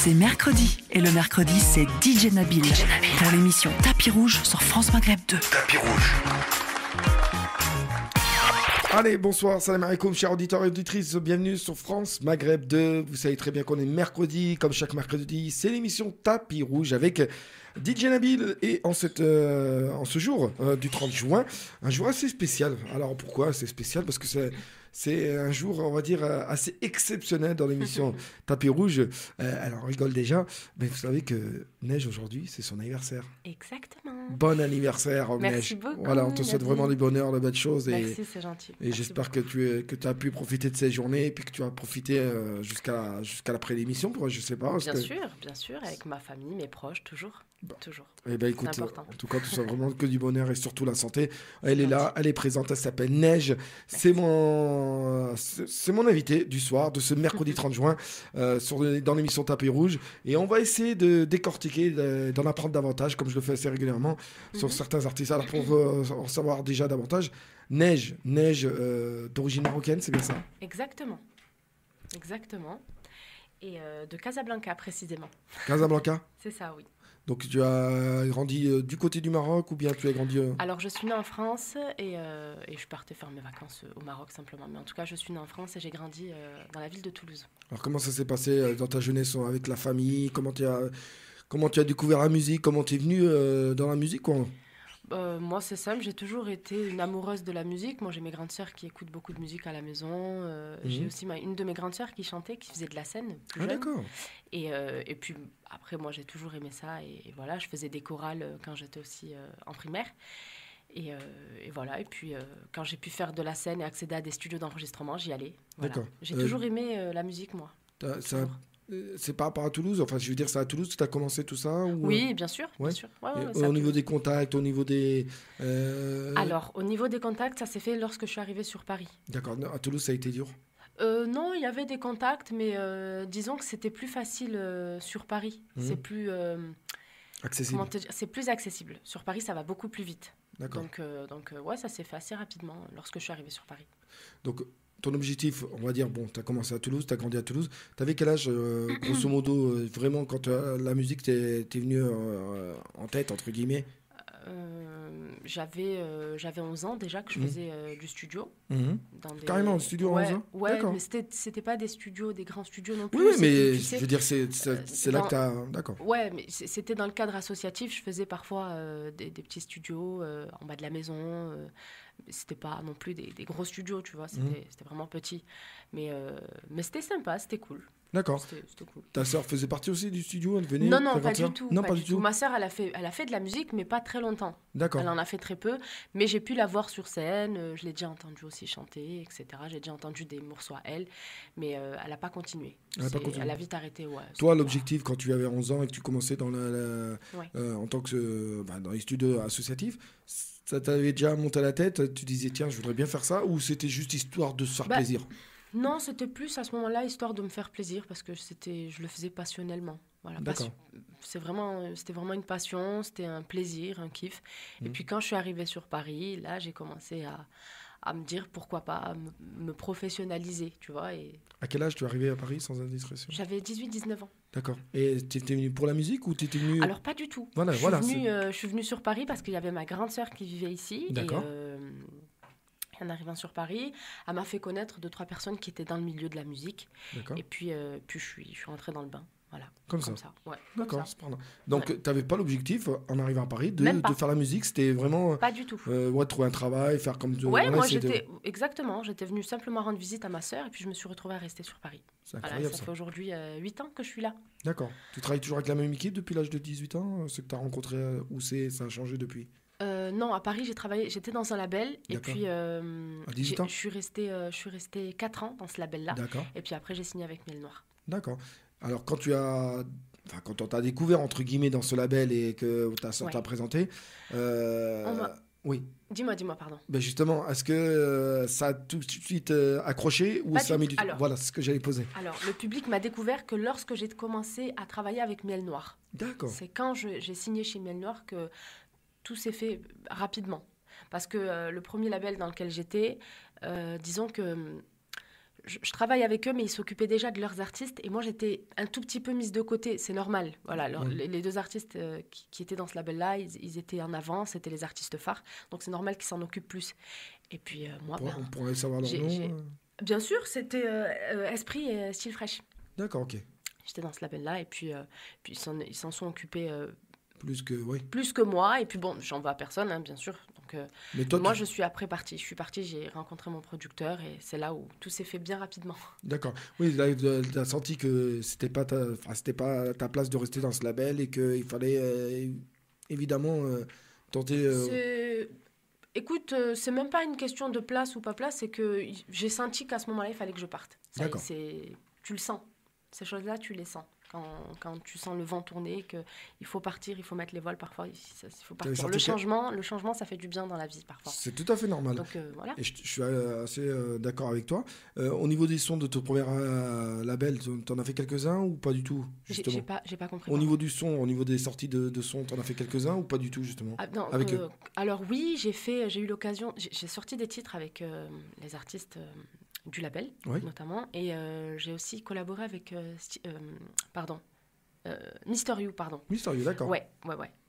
C'est mercredi, et le mercredi, c'est DJ Nabil pour l'émission Tapis Rouge sur France Maghreb 2. Tapis Rouge. Allez, bonsoir, salam alaikum, chers auditeurs et auditrices, bienvenue sur France Maghreb 2. Vous savez très bien qu'on est mercredi, comme chaque mercredi, c'est l'émission Tapis Rouge avec DJ Nabil. Et en ce jour du 30 juin, un jour assez spécial. Alors pourquoi c'est spécial? Parce que c'est un jour, on va dire, assez exceptionnel dans l'émission Tapis Rouge. Alors on rigole déjà, mais vous savez que Neige aujourd'hui, c'est son anniversaire. Exactement. Bon anniversaire, Neige. Merci beaucoup. Voilà, on te souhaite vraiment du bonheur, de belles choses. Merci, c'est gentil. Et Merci j'espère beaucoup. que tu as pu profiter de ces journées et puis que tu as profité jusqu'à l'après l'émission, je sais pas. Bien sûr, avec ma famille, mes proches, toujours. Bon. Toujours. Eh ben écoute, C'est important. en tout cas, tu souhaites vraiment que du bonheur et surtout la santé. Elle est gentil. là, elle est présente, elle s'appelle Neige. C'est mon invité du soir, de ce mercredi 30 juin, dans l'émission Tapis Rouge. Et on va essayer de décortiquer, d'en apprendre davantage, comme je le fais assez régulièrement, sur certains artistes. Alors pour en savoir déjà davantage, Neige d'origine marocaine, c'est bien ça? Exactement. Et de Casablanca, précisément. Casablanca? C'est ça, oui. Donc tu as grandi du côté du Maroc ou bien tu as grandi... Alors, je suis née en France et je partais faire mes vacances au Maroc, simplement. Mais en tout cas, je suis née en France et j'ai grandi dans la ville de Toulouse. Alors comment ça s'est passé dans ta jeunesse avec la famille? Comment tu as découvert la musique? Comment tu es venue dans la musique quoi? Moi, c'est simple, j'ai toujours été une amoureuse de la musique. Moi, j'ai mes grandes sœurs qui écoutent beaucoup de musique à la maison. J'ai aussi une de mes grandes sœurs qui chantait, qui faisait de la scène. Plus Ah jeune. d'accord. Et puis, après, moi, j'ai toujours aimé ça. Et voilà, je faisais des chorales quand j'étais aussi en primaire. Et voilà. Et puis, quand j'ai pu faire de la scène et accéder à des studios d'enregistrement, j'y allais. Voilà. D'accord. J'ai toujours aimé la musique, moi. C'est par rapport à Toulouse? Enfin, je veux dire, c'est à Toulouse que tu as commencé tout ça ou... Oui, bien sûr. Ouais. Bien sûr. Ouais, Et c'est à au niveau Toulouse. des contacts, au niveau des... Alors, au niveau des contacts, ça s'est fait lorsque je suis arrivée sur Paris. D'accord, à Toulouse, ça a été dur. Non, il y avait des contacts, mais disons que c'était plus facile sur Paris. C'est plus... Accessible. comment te dire, c'est plus accessible. Sur Paris, ça va beaucoup plus vite. D'accord. Donc ouais, ça s'est fait assez rapidement lorsque je suis arrivée sur Paris. Donc, ton objectif, on va dire, bon, tu as commencé à Toulouse, tu as grandi à Toulouse. Tu avais quel âge, grosso modo, vraiment, quand la musique t'est venue en tête, entre guillemets? J'avais 11 ans déjà que je faisais du studio. Dans des... Carrément, du studio à 11 ans? Ouais, D'accord. mais c'était pas des grands studios non plus. Oui, mais C'était, tu je sais, veux dire, c'est là que tu as... D'accord. Ouais, mais c'était dans le cadre associatif. Je faisais parfois des petits studios en bas de la maison. C'était pas non plus des gros studios, tu vois. C'était vraiment petit. Mais c'était sympa, c'était cool. D'accord. C'était cool. Ta sœur faisait partie aussi du studio? Elle venait? Non, ta pas grande sœur? du tout. Non, pas du tout. Ma sœur, elle a fait de la musique, mais pas très longtemps. D'accord. Elle en a fait très peu, mais j'ai pu la voir sur scène. Je l'ai déjà entendue aussi chanter, etc. J'ai déjà entendu des morceaux à elle, mais elle n'a pas continué. Elle a vite arrêté, ouais. Toi, l'objectif, quand tu avais 11 ans et que tu commençais dans Ouais. en tant que dans les studios associatifs, ça t'avait déjà monté à la tête? Tu disais, tiens, je voudrais bien faire ça? Ou c'était juste histoire de se faire plaisir? Non, c'était plus à ce moment-là, histoire de me faire plaisir, parce que je le faisais passionnellement. Voilà, D'accord. c'était vraiment une passion, c'était un plaisir, un kiff. Et puis quand je suis arrivée sur Paris, là, j'ai commencé à me dire pourquoi pas me professionnaliser, tu vois. Et À quel âge tu es arrivé à Paris, sans indiscrétion? j'avais 18-19 ans. D'accord. Et tu étais venu pour la musique ou tu étais venu... Alors, pas du tout. Voilà, Je suis venue sur Paris parce qu'il y avait ma grande sœur qui vivait ici. D'accord. Et en arrivant sur Paris, elle m'a fait connaître 2-3 personnes qui étaient dans le milieu de la musique. D'accord. Et puis je suis rentrée dans le bain. Voilà. Comme ça. Ouais, D'accord, comme ça. c'est pas mal. Donc, tu n'avais pas l'objectif, en arrivant à Paris, Même pas. de faire la musique. C'était vraiment... Pas du tout. trouver un travail, faire comme... Ouais, voilà, moi essayer de- exactement. J'étais venue simplement rendre visite à ma sœur et puis je me suis retrouvée à rester sur Paris. C'est Voilà, incroyable, ça ça. fait aujourd'hui 8 ans que je suis là. D'accord. Tu travailles toujours avec la même équipe depuis l'âge de 18 ans? Ceux que tu as rencontrés, où ça a changé depuis? Non, à Paris, j'étais dans un label et D'accord. puis À 18 ans? je suis restée 4 ans dans ce label-là. D'accord. Et puis après, j'ai signé avec Miel Noir. D'accord. Alors, quand on t'a découvert, entre guillemets, dans ce label et que Ouais. t'as présenté... Oui. Dis-moi, pardon. Ben justement, est-ce que ça a tout de suite accroché ou Pas ça a du mis tout. du temps? Alors. Voilà, c'est ce que j'allais poser. Alors, le public m'a découvert que lorsque j'ai commencé à travailler avec Miel Noir. D'accord. C'est quand j'ai signé chez Miel Noir que tout s'est fait rapidement. Parce que le premier label dans lequel j'étais, disons que je travaille avec eux, mais ils s'occupaient déjà de leurs artistes. Et moi, j'étais un tout petit peu mise de côté. C'est normal. Voilà, les deux artistes qui étaient dans ce label-là, ils étaient en avant. C'était les artistes phares. Donc, c'est normal qu'ils s'en occupent plus. Et puis, moi... On pourrait savoir leur nom Bien sûr, c'était Esprit et Style Fresh. D'accord, ok. J'étais dans ce label-là. Et puis ils s'en sont occupés... Plus que moi. Et puis, bon, j'en veux à personne, hein, bien sûr. Donc, mais toi, moi, je suis après partie. Je suis partie, j'ai rencontré mon producteur et c'est là où tout s'est fait bien rapidement. D'accord. Oui, là, tu as senti que c'était pas ta place de rester dans ce label et qu'il fallait évidemment tenter... Écoute, c'est même pas une question de place ou pas place, c'est que j'ai senti qu'à ce moment-là, il fallait que je parte. D'accord. Tu le sens. Ces choses-là, tu les sens. Quand tu sens le vent tourner, qu'il faut partir, il faut mettre les voiles parfois, il faut partir. Le changement, ça fait du bien dans la vie parfois. C'est tout à fait normal. Donc, voilà. Et je suis assez d'accord avec toi. Au niveau des sons de ton premier label, t'en as fait quelques-uns ou pas du tout justement J'ai pas compris. Au niveau du son, au niveau des sorties de son, t'en as fait quelques-uns ou pas du tout justement non, avec eux. Alors oui, j'ai eu l'occasion, j'ai sorti des titres avec les artistes... du label, notamment. Et j'ai aussi collaboré avec... Mister You, pardon. Mister You, d'accord. Ouais.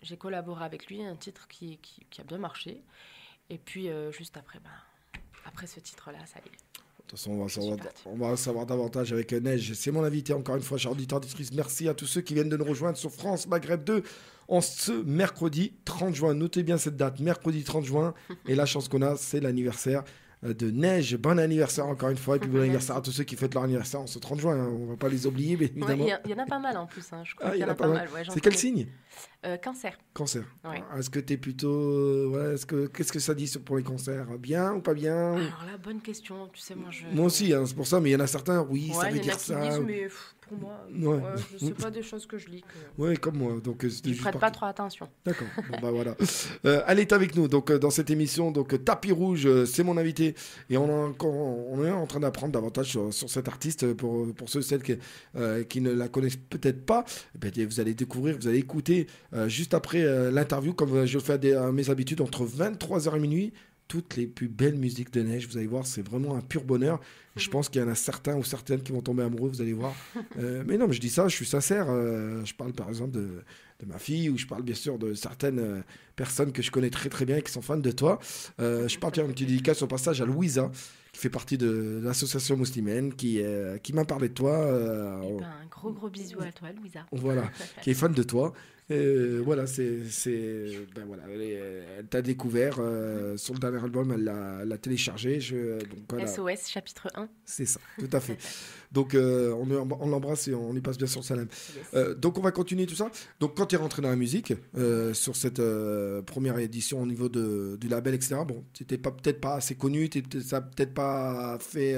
J'ai collaboré avec lui, un titre qui a bien marché. Et puis, juste après, après ce titre-là, ça y est. De toute façon, on va savoir davantage avec Neige. C'est mon invité, encore une fois, chers auditeurs, auditrices. Merci à tous ceux qui viennent de nous rejoindre sur France Maghreb 2 en ce mercredi 30 juin. Notez bien cette date, mercredi 30 juin. Et la chance qu'on a, c'est l'anniversaire de Neige. Bon anniversaire encore une fois, et puis bon anniversaire à tous ceux qui fêtent leur anniversaire en ce 30 juin, hein. On va pas les oublier, mais évidemment. Il y en a pas mal en plus, hein. Je crois qu'il y en a pas mal. Ouais, c'est quel signe? Cancer. Ouais. Est-ce que t'es plutôt... qu'est-ce que ça dit pour les cancers? Bien ou pas bien? Alors là, bonne question. Tu sais, moi aussi, hein, c'est pour ça, mais il y en a certains, ça veut dire ça. Il y en a qui disent, mais pour moi, je sais pas des choses que je lis. Oui, comme moi. Donc, je ne prête pas trop attention. D'accord. Bon, voilà. Allez, t'es avec nous donc, dans cette émission. Donc, Tapis Rouge, c'est mon invité. Et on est en train d'apprendre davantage sur cet artiste. Pour ceux et celles qui ne la connaissent peut-être pas, vous allez découvrir, vous allez écouter juste après l'interview, comme je le fais à mes habitudes, entre 23h et minuit. Toutes les plus belles musiques de Neige, vous allez voir, c'est vraiment un pur bonheur. Et je pense qu'il y en a certains ou certaines qui vont tomber amoureux, vous allez voir. Mais non, mais je dis ça, je suis sincère. Je parle par exemple de ma fille, ou je parle bien sûr de certaines personnes que je connais très très bien et qui sont fans de toi. Je parle d'une petite dédicace au passage à Louisa, qui fait partie de l'association musulmane, qui m'a parlé de toi. Un gros bisou à toi, Louisa. Voilà, qui est fan de toi. Voilà, elle t'a découvert sur le dernier album, elle l'a téléchargé. Donc, voilà. SOS chapitre 1. C'est ça, tout à fait. Donc on l'embrasse et on lui passe bien sûr salam. Yes. Donc on va continuer tout ça. Donc quand tu es rentré dans la musique, sur cette première édition au niveau du label, etc., bon, tu n'étais peut-être pas assez connu, ça n'a peut-être pas fait...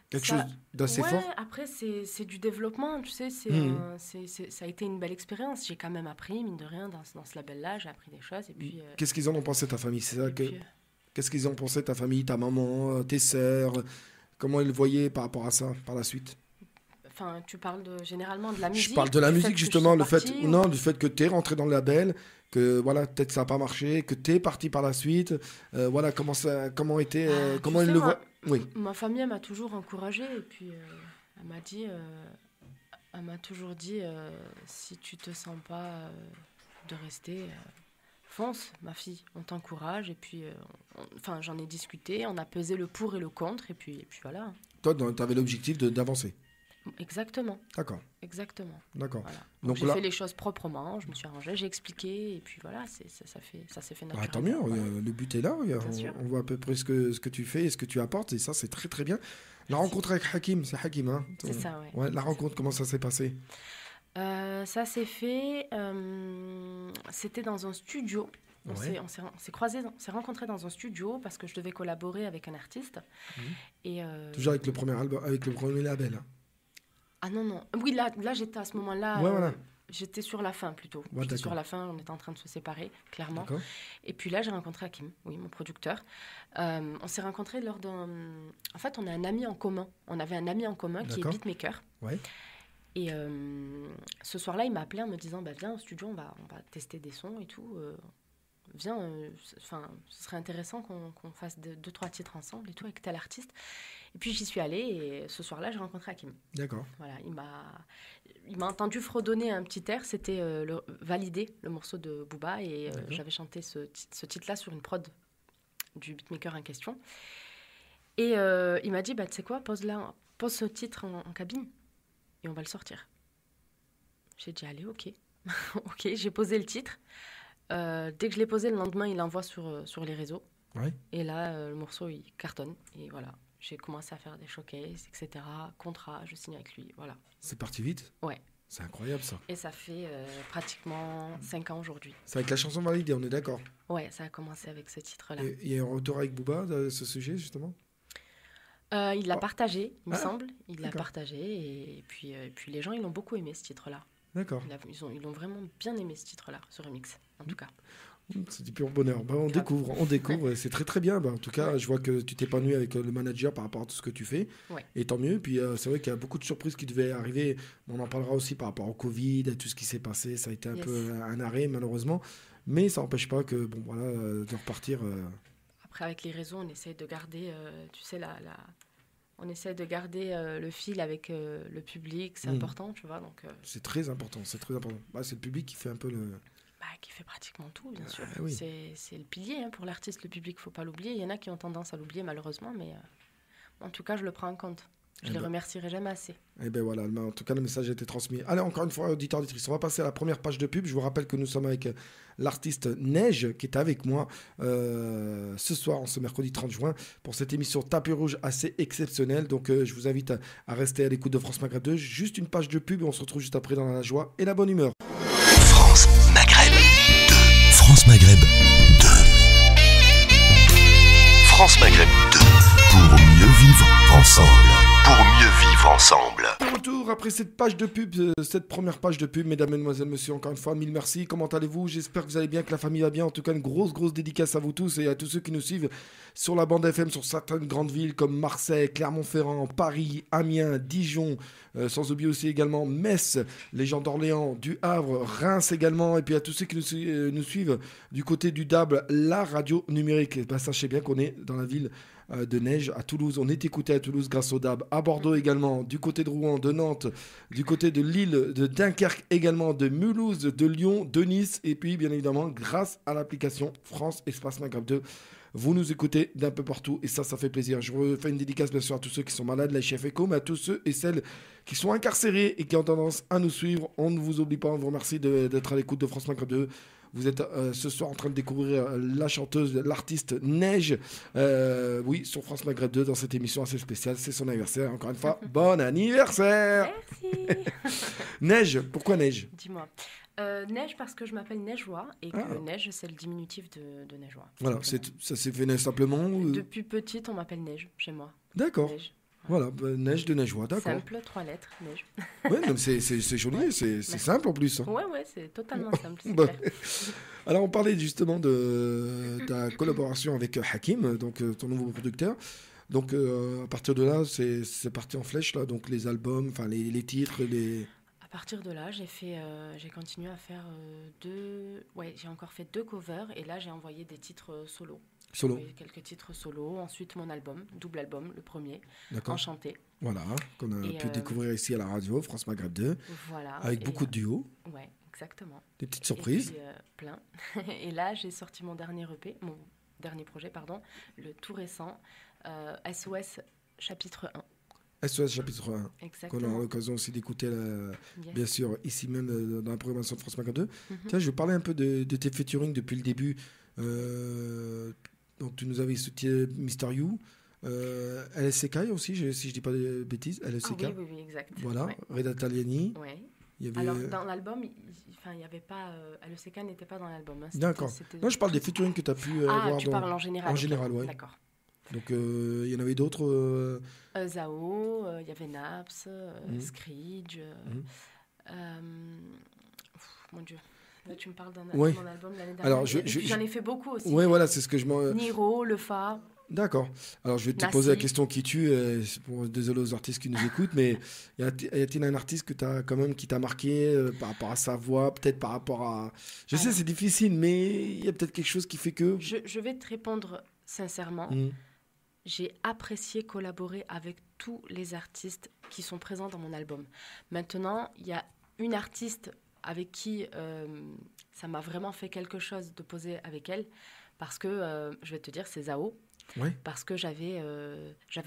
quelque chose d'assez fort. Après, c'est du développement, tu sais, ça a été une belle expérience. J'ai quand même appris, mine de rien, dans ce label-là, j'ai appris des choses. Et puis, qu'est-ce qu'ils en ont pensé, ta famille? Qu'est-ce qu'ils ont pensé, ta famille, ta maman, tes sœurs? Comment ils le voyaient par rapport à ça, par la suite? Enfin, tu parles généralement de la musique? Je parle de la musique, justement, du fait que tu es rentré dans le label, que voilà, peut-être ça n'a pas marché, que tu es parti par la suite. Voilà, comment ils le voient? Oui. Ma famille, elle m'a toujours encouragée, et puis elle m'a toujours dit, si tu te sens pas de rester, fonce, ma fille, on t'encourage. Et puis, j'en ai discuté, on a pesé le pour et le contre, et puis voilà. Toi, tu avais l'objectif d'avancer. Exactement. D'accord. Exactement. D'accord. Voilà. Donc j'ai fait les choses proprement, je me suis arrangée, j'ai expliqué, et puis voilà, ça s'est fait naturellement. Tant mieux, voilà. Le but est là, on voit à peu près ce que tu fais et ce que tu apportes, et ça c'est très très bien. La rencontre avec Hakim, c'est Hakim, hein? C'est ça, ouais. La rencontre, comment ça s'est passé? Ça s'est fait, c'était dans un studio. On s'est croisés, on s'est rencontrés dans un studio parce que je devais collaborer avec un artiste. Et toujours avec le premier album, avec le premier label. Hein. Ah non. Oui, là j'étais à ce moment-là, voilà. J'étais sur la fin plutôt. J'étais sur la fin, on était en train de se séparer, clairement. D'accord. Et puis là, j'ai rencontré Hakim, oui, mon producteur. On s'est rencontrés lors d'un... En fait, on a un ami en commun. On avait un ami en commun qui est beatmaker. Ouais. Et ce soir-là, il m'a appelé en me disant, viens au studio, on va tester des sons et tout. viens, ce serait intéressant qu'on fasse 2-3 titres ensemble et tout, avec tel artiste. Et puis, j'y suis allée et ce soir-là, j'ai rencontré Hakim. D'accord. Voilà, il m'a entendu fredonner un petit air, c'était Validé, le morceau de Booba, et j'avais chanté ce titre-là sur une prod du beatmaker en question. Et il m'a dit, tu sais quoi, pose ce titre en cabine et on va le sortir. J'ai dit, allez, ok. Ok, j'ai posé le titre. Dès que je l'ai posé, le lendemain, il l'envoie sur les réseaux. Ouais. Et là, le morceau, il cartonne. Et voilà, j'ai commencé à faire des showcases, etc. Contrat, je signe avec lui, voilà. C'est parti vite? Ouais. C'est incroyable, ça. Et ça fait pratiquement 5 ans aujourd'hui. C'est avec la chanson Validée, on est d'accord? Ouais, ça a commencé avec ce titre-là. Et il y a un retour avec Booba de ce sujet, justement? Il l'a partagé, il me Ah, semble. Il l'a d'accord. partagé. Et puis les gens, ils l'ont beaucoup aimé, ce titre-là. D'accord. Ils ont vraiment bien aimé ce titre-là, ce remix, en tout cas. C'est du pur bonheur. On découvre. C'est très très bien. En tout cas, je vois que tu t'épanouis avec le manager par rapport à tout ce que tu fais. Ouais. Et tant mieux. Puis c'est vrai qu'il y a beaucoup de surprises qui devaient arriver. On en parlera aussi par rapport au Covid, à tout ce qui s'est passé. Ça a été un peu un arrêt, malheureusement. Mais ça n'empêche pas que, de repartir. Après, avec les réseaux, on essaie de garder, tu sais, on essaie de garder le fil avec le public. C'est important, tu vois. Donc, c'est très important. C'est le public qui fait un peu le... qui fait pratiquement tout, bien sûr. Oui. C'est le pilier pour l'artiste, le public, il ne faut pas l'oublier. Il y en a qui ont tendance à l'oublier, malheureusement, mais en tout cas, je le prends en compte. Je les remercierai jamais assez. Et ben voilà, en tout cas, le message a été transmis. Allez, encore une fois, auditeurs, auditrices, on va passer à la première page de pub. Je vous rappelle que nous sommes avec l'artiste Neige, qui est avec moi ce soir, ce mercredi 30 juin, pour cette émission Tapis Rouge assez exceptionnelle. Donc, je vous invite à rester à l'écoute de France Maghreb 2. Juste une page de pub et on se retrouve juste après dans la joie et la bonne humeur. France Maghreb 2. France Maghreb 2. France Maghreb 2. Pour mieux vivre ensemble. Pour mieux vivre ensemble. De retour après cette page de pub, cette première page de pub, mesdames, mesdemoiselles, messieurs, encore une fois, mille merci. Comment allez-vous? J'espère que vous allez bien, que la famille va bien. En tout cas, une grosse dédicace à vous tous et à tous ceux qui nous suivent sur la bande FM, sur certaines grandes villes comme Marseille, Clermont-Ferrand, Paris, Amiens, Dijon, sans oublier aussi également Metz, les gens d'Orléans, du Havre, Reims également, et puis à tous ceux qui nous suivent du côté du DAB, la radio numérique. Sachez bien qu'on est dans la ville de Neige à Toulouse. On est écouté à Toulouse grâce au DAB, à Bordeaux également, du côté de Rouen, de Nantes, du côté de Lille, de Dunkerque également, de Mulhouse, de Lyon, de Nice, et puis bien évidemment grâce à l'application France Espace Maghreb 2. Vous nous écoutez d'un peu partout et ça fait plaisir. Je refais une dédicace bien sûr à tous ceux qui sont malades, la chef éco, mais à tous ceux et celles qui sont incarcérés et qui ont tendance à nous suivre. On ne vous oublie pas, on vous remercie d'être à l'écoute de France Maghreb 2. Vous êtes ce soir en train de découvrir la chanteuse, l'artiste Neige, oui, sur France Maghreb 2 dans cette émission assez spéciale. C'est son anniversaire. Encore une fois, bon anniversaire. Merci. Neige, pourquoi Neige? Dis-moi. Neige parce que je m'appelle Neigeois et que Neige, c'est le diminutif de Neigeois. Voilà, ça s'est fait simplement ou... Depuis petite, on m'appelle Neige chez moi. D'accord. Neige. Voilà, Neige de Neigeois, d'accord. Simple, 3 lettres, Neige. Ouais, c'est joli, ouais, c'est simple en plus. Hein. Ouais, c'est totalement simple. C'est Bah, clair. alors, on parlait justement de ta collaboration avec Hakim, donc ton nouveau producteur. Donc, à partir de là, c'est parti en flèche, là, donc les albums, enfin les titres, les... À partir de là, j'ai continué à faire j'ai encore fait 2 covers et là j'ai envoyé des titres solo. Solo. J'ai envoyé quelques titres solo. Ensuite mon album, double album, le premier, D'accord. Enchanté. Voilà, qu'on a pu découvrir ici à la radio, France Maghreb 2, Voilà. avec beaucoup de duos, Ouais, exactement. des petites surprises. Et puis, plein. Et là j'ai sorti mon dernier EP, mon dernier projet, pardon, le tout récent, SOS chapitre 1. SOS chapitre 1, Exactement. qu'on aura l'occasion aussi d'écouter, Yes. bien sûr, ici même dans la programmation de France Maghreb 2. Mhm. Tiens, je vais parler un peu de tes featuring depuis le début. Donc, tu nous avais soutenu Mister You, LSK aussi, si je dis pas de bêtises, LSK. Ah oui, exact. Voilà, Ouais. Reda Taliani. Ouais. Il y avait... Alors, dans l'album, il n'y avait pas... LECK n'était pas dans l'album. Hein. D'accord. Non, je parle des featuring que tu as pu avoir. Tu parles en général. En ok. général, ouais. D'accord. Donc, il y en avait d'autres. Zao, il y avait Naps, Screech. Mon Dieu. Là, tu me parles d'un Ouais. mon album l'année dernière. Alors, Et puis, j'en ai fait beaucoup aussi. Ouais, voilà, c'est ce que je m'en... Niro, Le Fa. D'accord. Alors, je vais te Nassi. poser la question qui tue. Désolé aux artistes qui nous écoutent, mais y a-t-il un artiste que t'as quand même qui t'a marqué par rapport à sa voix, peut-être par rapport à... Je sais, Alors. c'est difficile, mais il y a peut-être quelque chose qui fait que... Je vais te répondre sincèrement. Mhm. J'ai apprécié collaborer avec tous les artistes qui sont présents dans mon album. Maintenant, il y a une artiste avec qui ça m'a vraiment fait quelque chose de poser avec elle, parce que, je vais te dire, c'est Zao. Ouais. Parce que j'avais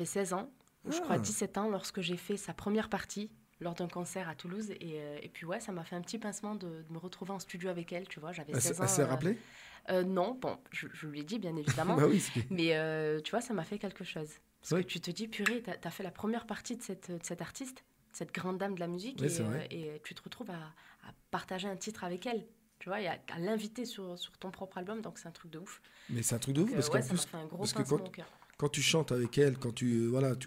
16 ans, ou je crois 17 ans, lorsque j'ai fait sa première partie lors d'un concert à Toulouse. Et puis ouais, ça m'a fait un petit pincement de me retrouver en studio avec elle, tu vois. J'avais 16 ans. Elle s'est rappelée Non, bon, je lui ai dit, bien évidemment. Bah oui, Mais tu vois, ça m'a fait quelque chose. Parce Oui. que tu te dis, purée, t'as fait la première partie de cette artiste, cette grande dame de la musique, Oui, c'est vrai. et tu te retrouves à partager un titre avec elle. Tu vois, et à l'inviter sur ton propre album, donc c'est un truc de ouf. Mais c'est un truc de ouf, Donc, parce ouais, qu'en ça m'a plus, fait un gros parce que pincement au cœur. quand tu chantes avec elle,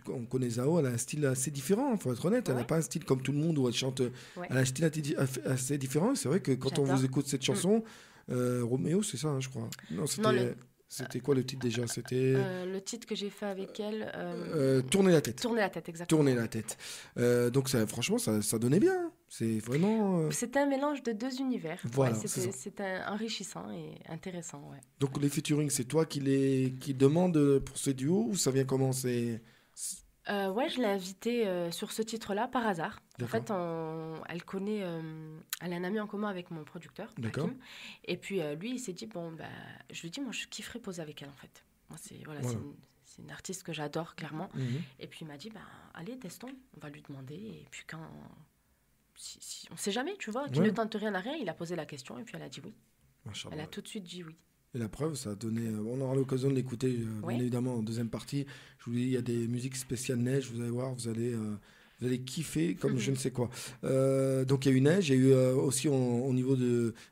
on connaît Zao, elle a un style assez différent, il faut être honnête. Elle n'a Ouais. pas un style comme tout le monde où elle chante. Ouais. Elle a un style assez différent. C'est vrai que quand on J'adore. vous écoute cette chanson, Roméo, c'est ça, hein, je crois. Non, c'était quoi le titre déjà? C'était Le titre que j'ai fait avec elle, Tourner la tête. Tourner la tête, exactement. Tourner la tête. Donc franchement, ça donnait bien. C'est vraiment. C'était un mélange de deux univers. Voilà, Ouais, c'est ça. c'était enrichissant et intéressant. Ouais. Donc les featuring, c'est toi qui demande pour ce duo ou ça vient comment? Ouais, je l'ai invitée sur ce titre-là par hasard. En D'accord. fait, elle a un ami en commun avec mon producteur, D'accord. Hakim. Et puis lui, il s'est dit, bon, bah, je lui ai dit, moi, je kifferais poser avec elle, en fait. Moi, Voilà. c'est une artiste que j'adore, clairement. Mhm. Et puis il m'a dit, bah, allez, testons, on va lui demander. Et puis on sait jamais, tu vois, qui Ouais. ne tente rien à rien, il a posé la question et puis elle a dit oui. Machallah. Elle a tout de suite dit oui. Et la preuve, ça a donné. On aura l'occasion de l'écouter, Ouais. bien évidemment, en deuxième partie. Je vous dis, il y a des musiques spéciales neige, vous allez voir, vous allez kiffer comme je ne sais quoi. Donc il y a eu neige, il y a eu aussi au niveau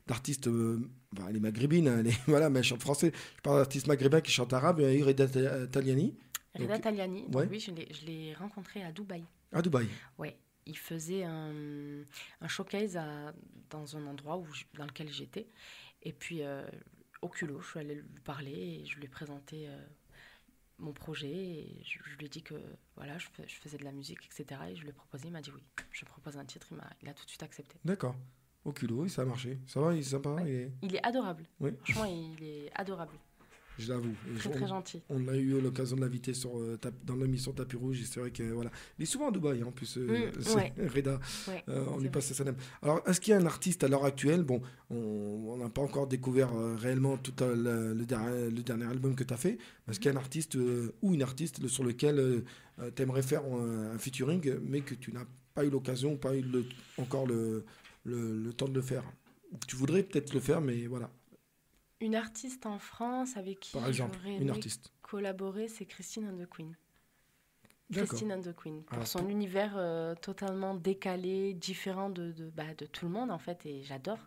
d'artistes, les maghrébines, hein, voilà, mais elles chantent français. Je parle d'artistes maghrébins qui chantent arabe, il y a eu Reda Taliani. Reda Donc- Taliani, donc Ouais. oui, je l'ai rencontré à Dubaï. À Dubaï. Ouais, il faisait un showcase dans un endroit dans lequel j'étais. Et puis, au culot, je suis allée lui parler et je lui ai présenté mon projet. Et je lui ai dit que voilà, je faisais de la musique, etc. Et je lui ai proposé, il m'a dit oui. Je propose un titre, il a tout de suite accepté. D'accord. Au culot, oui, ça a marché. Ça va, il est sympa. Ouais. Il est adorable. Oui. Franchement, il est adorable. Je l'avoue. Et Très, très gentil. On a eu l'occasion de l'inviter dans l'émission Tapis Rouge. Et c'est vrai que voilà, il est souvent à Dubaï, hein, en plus. ouais. Reda, Ouais, on c'est lui vrai. passe sa salam. Alors, est-ce qu'il y a un artiste à l'heure actuelle? Bon, on n'a pas encore découvert réellement tout le dernier album que tu as fait. Est-ce qu'il y a un artiste ou une artiste sur lequel tu aimerais faire un featuring, mais que tu n'as pas eu l'occasion, pas eu encore le temps de le faire? Ou que tu voudrais peut-être le faire, mais voilà. Une artiste en France avec qui Par exemple, j'aurais une aimé artiste. collaborer, c'est Christine and the Queen. D'accord. Christine and the Queen. Pour Alors, son univers totalement décalé, différent de tout le monde, en fait. Et j'adore.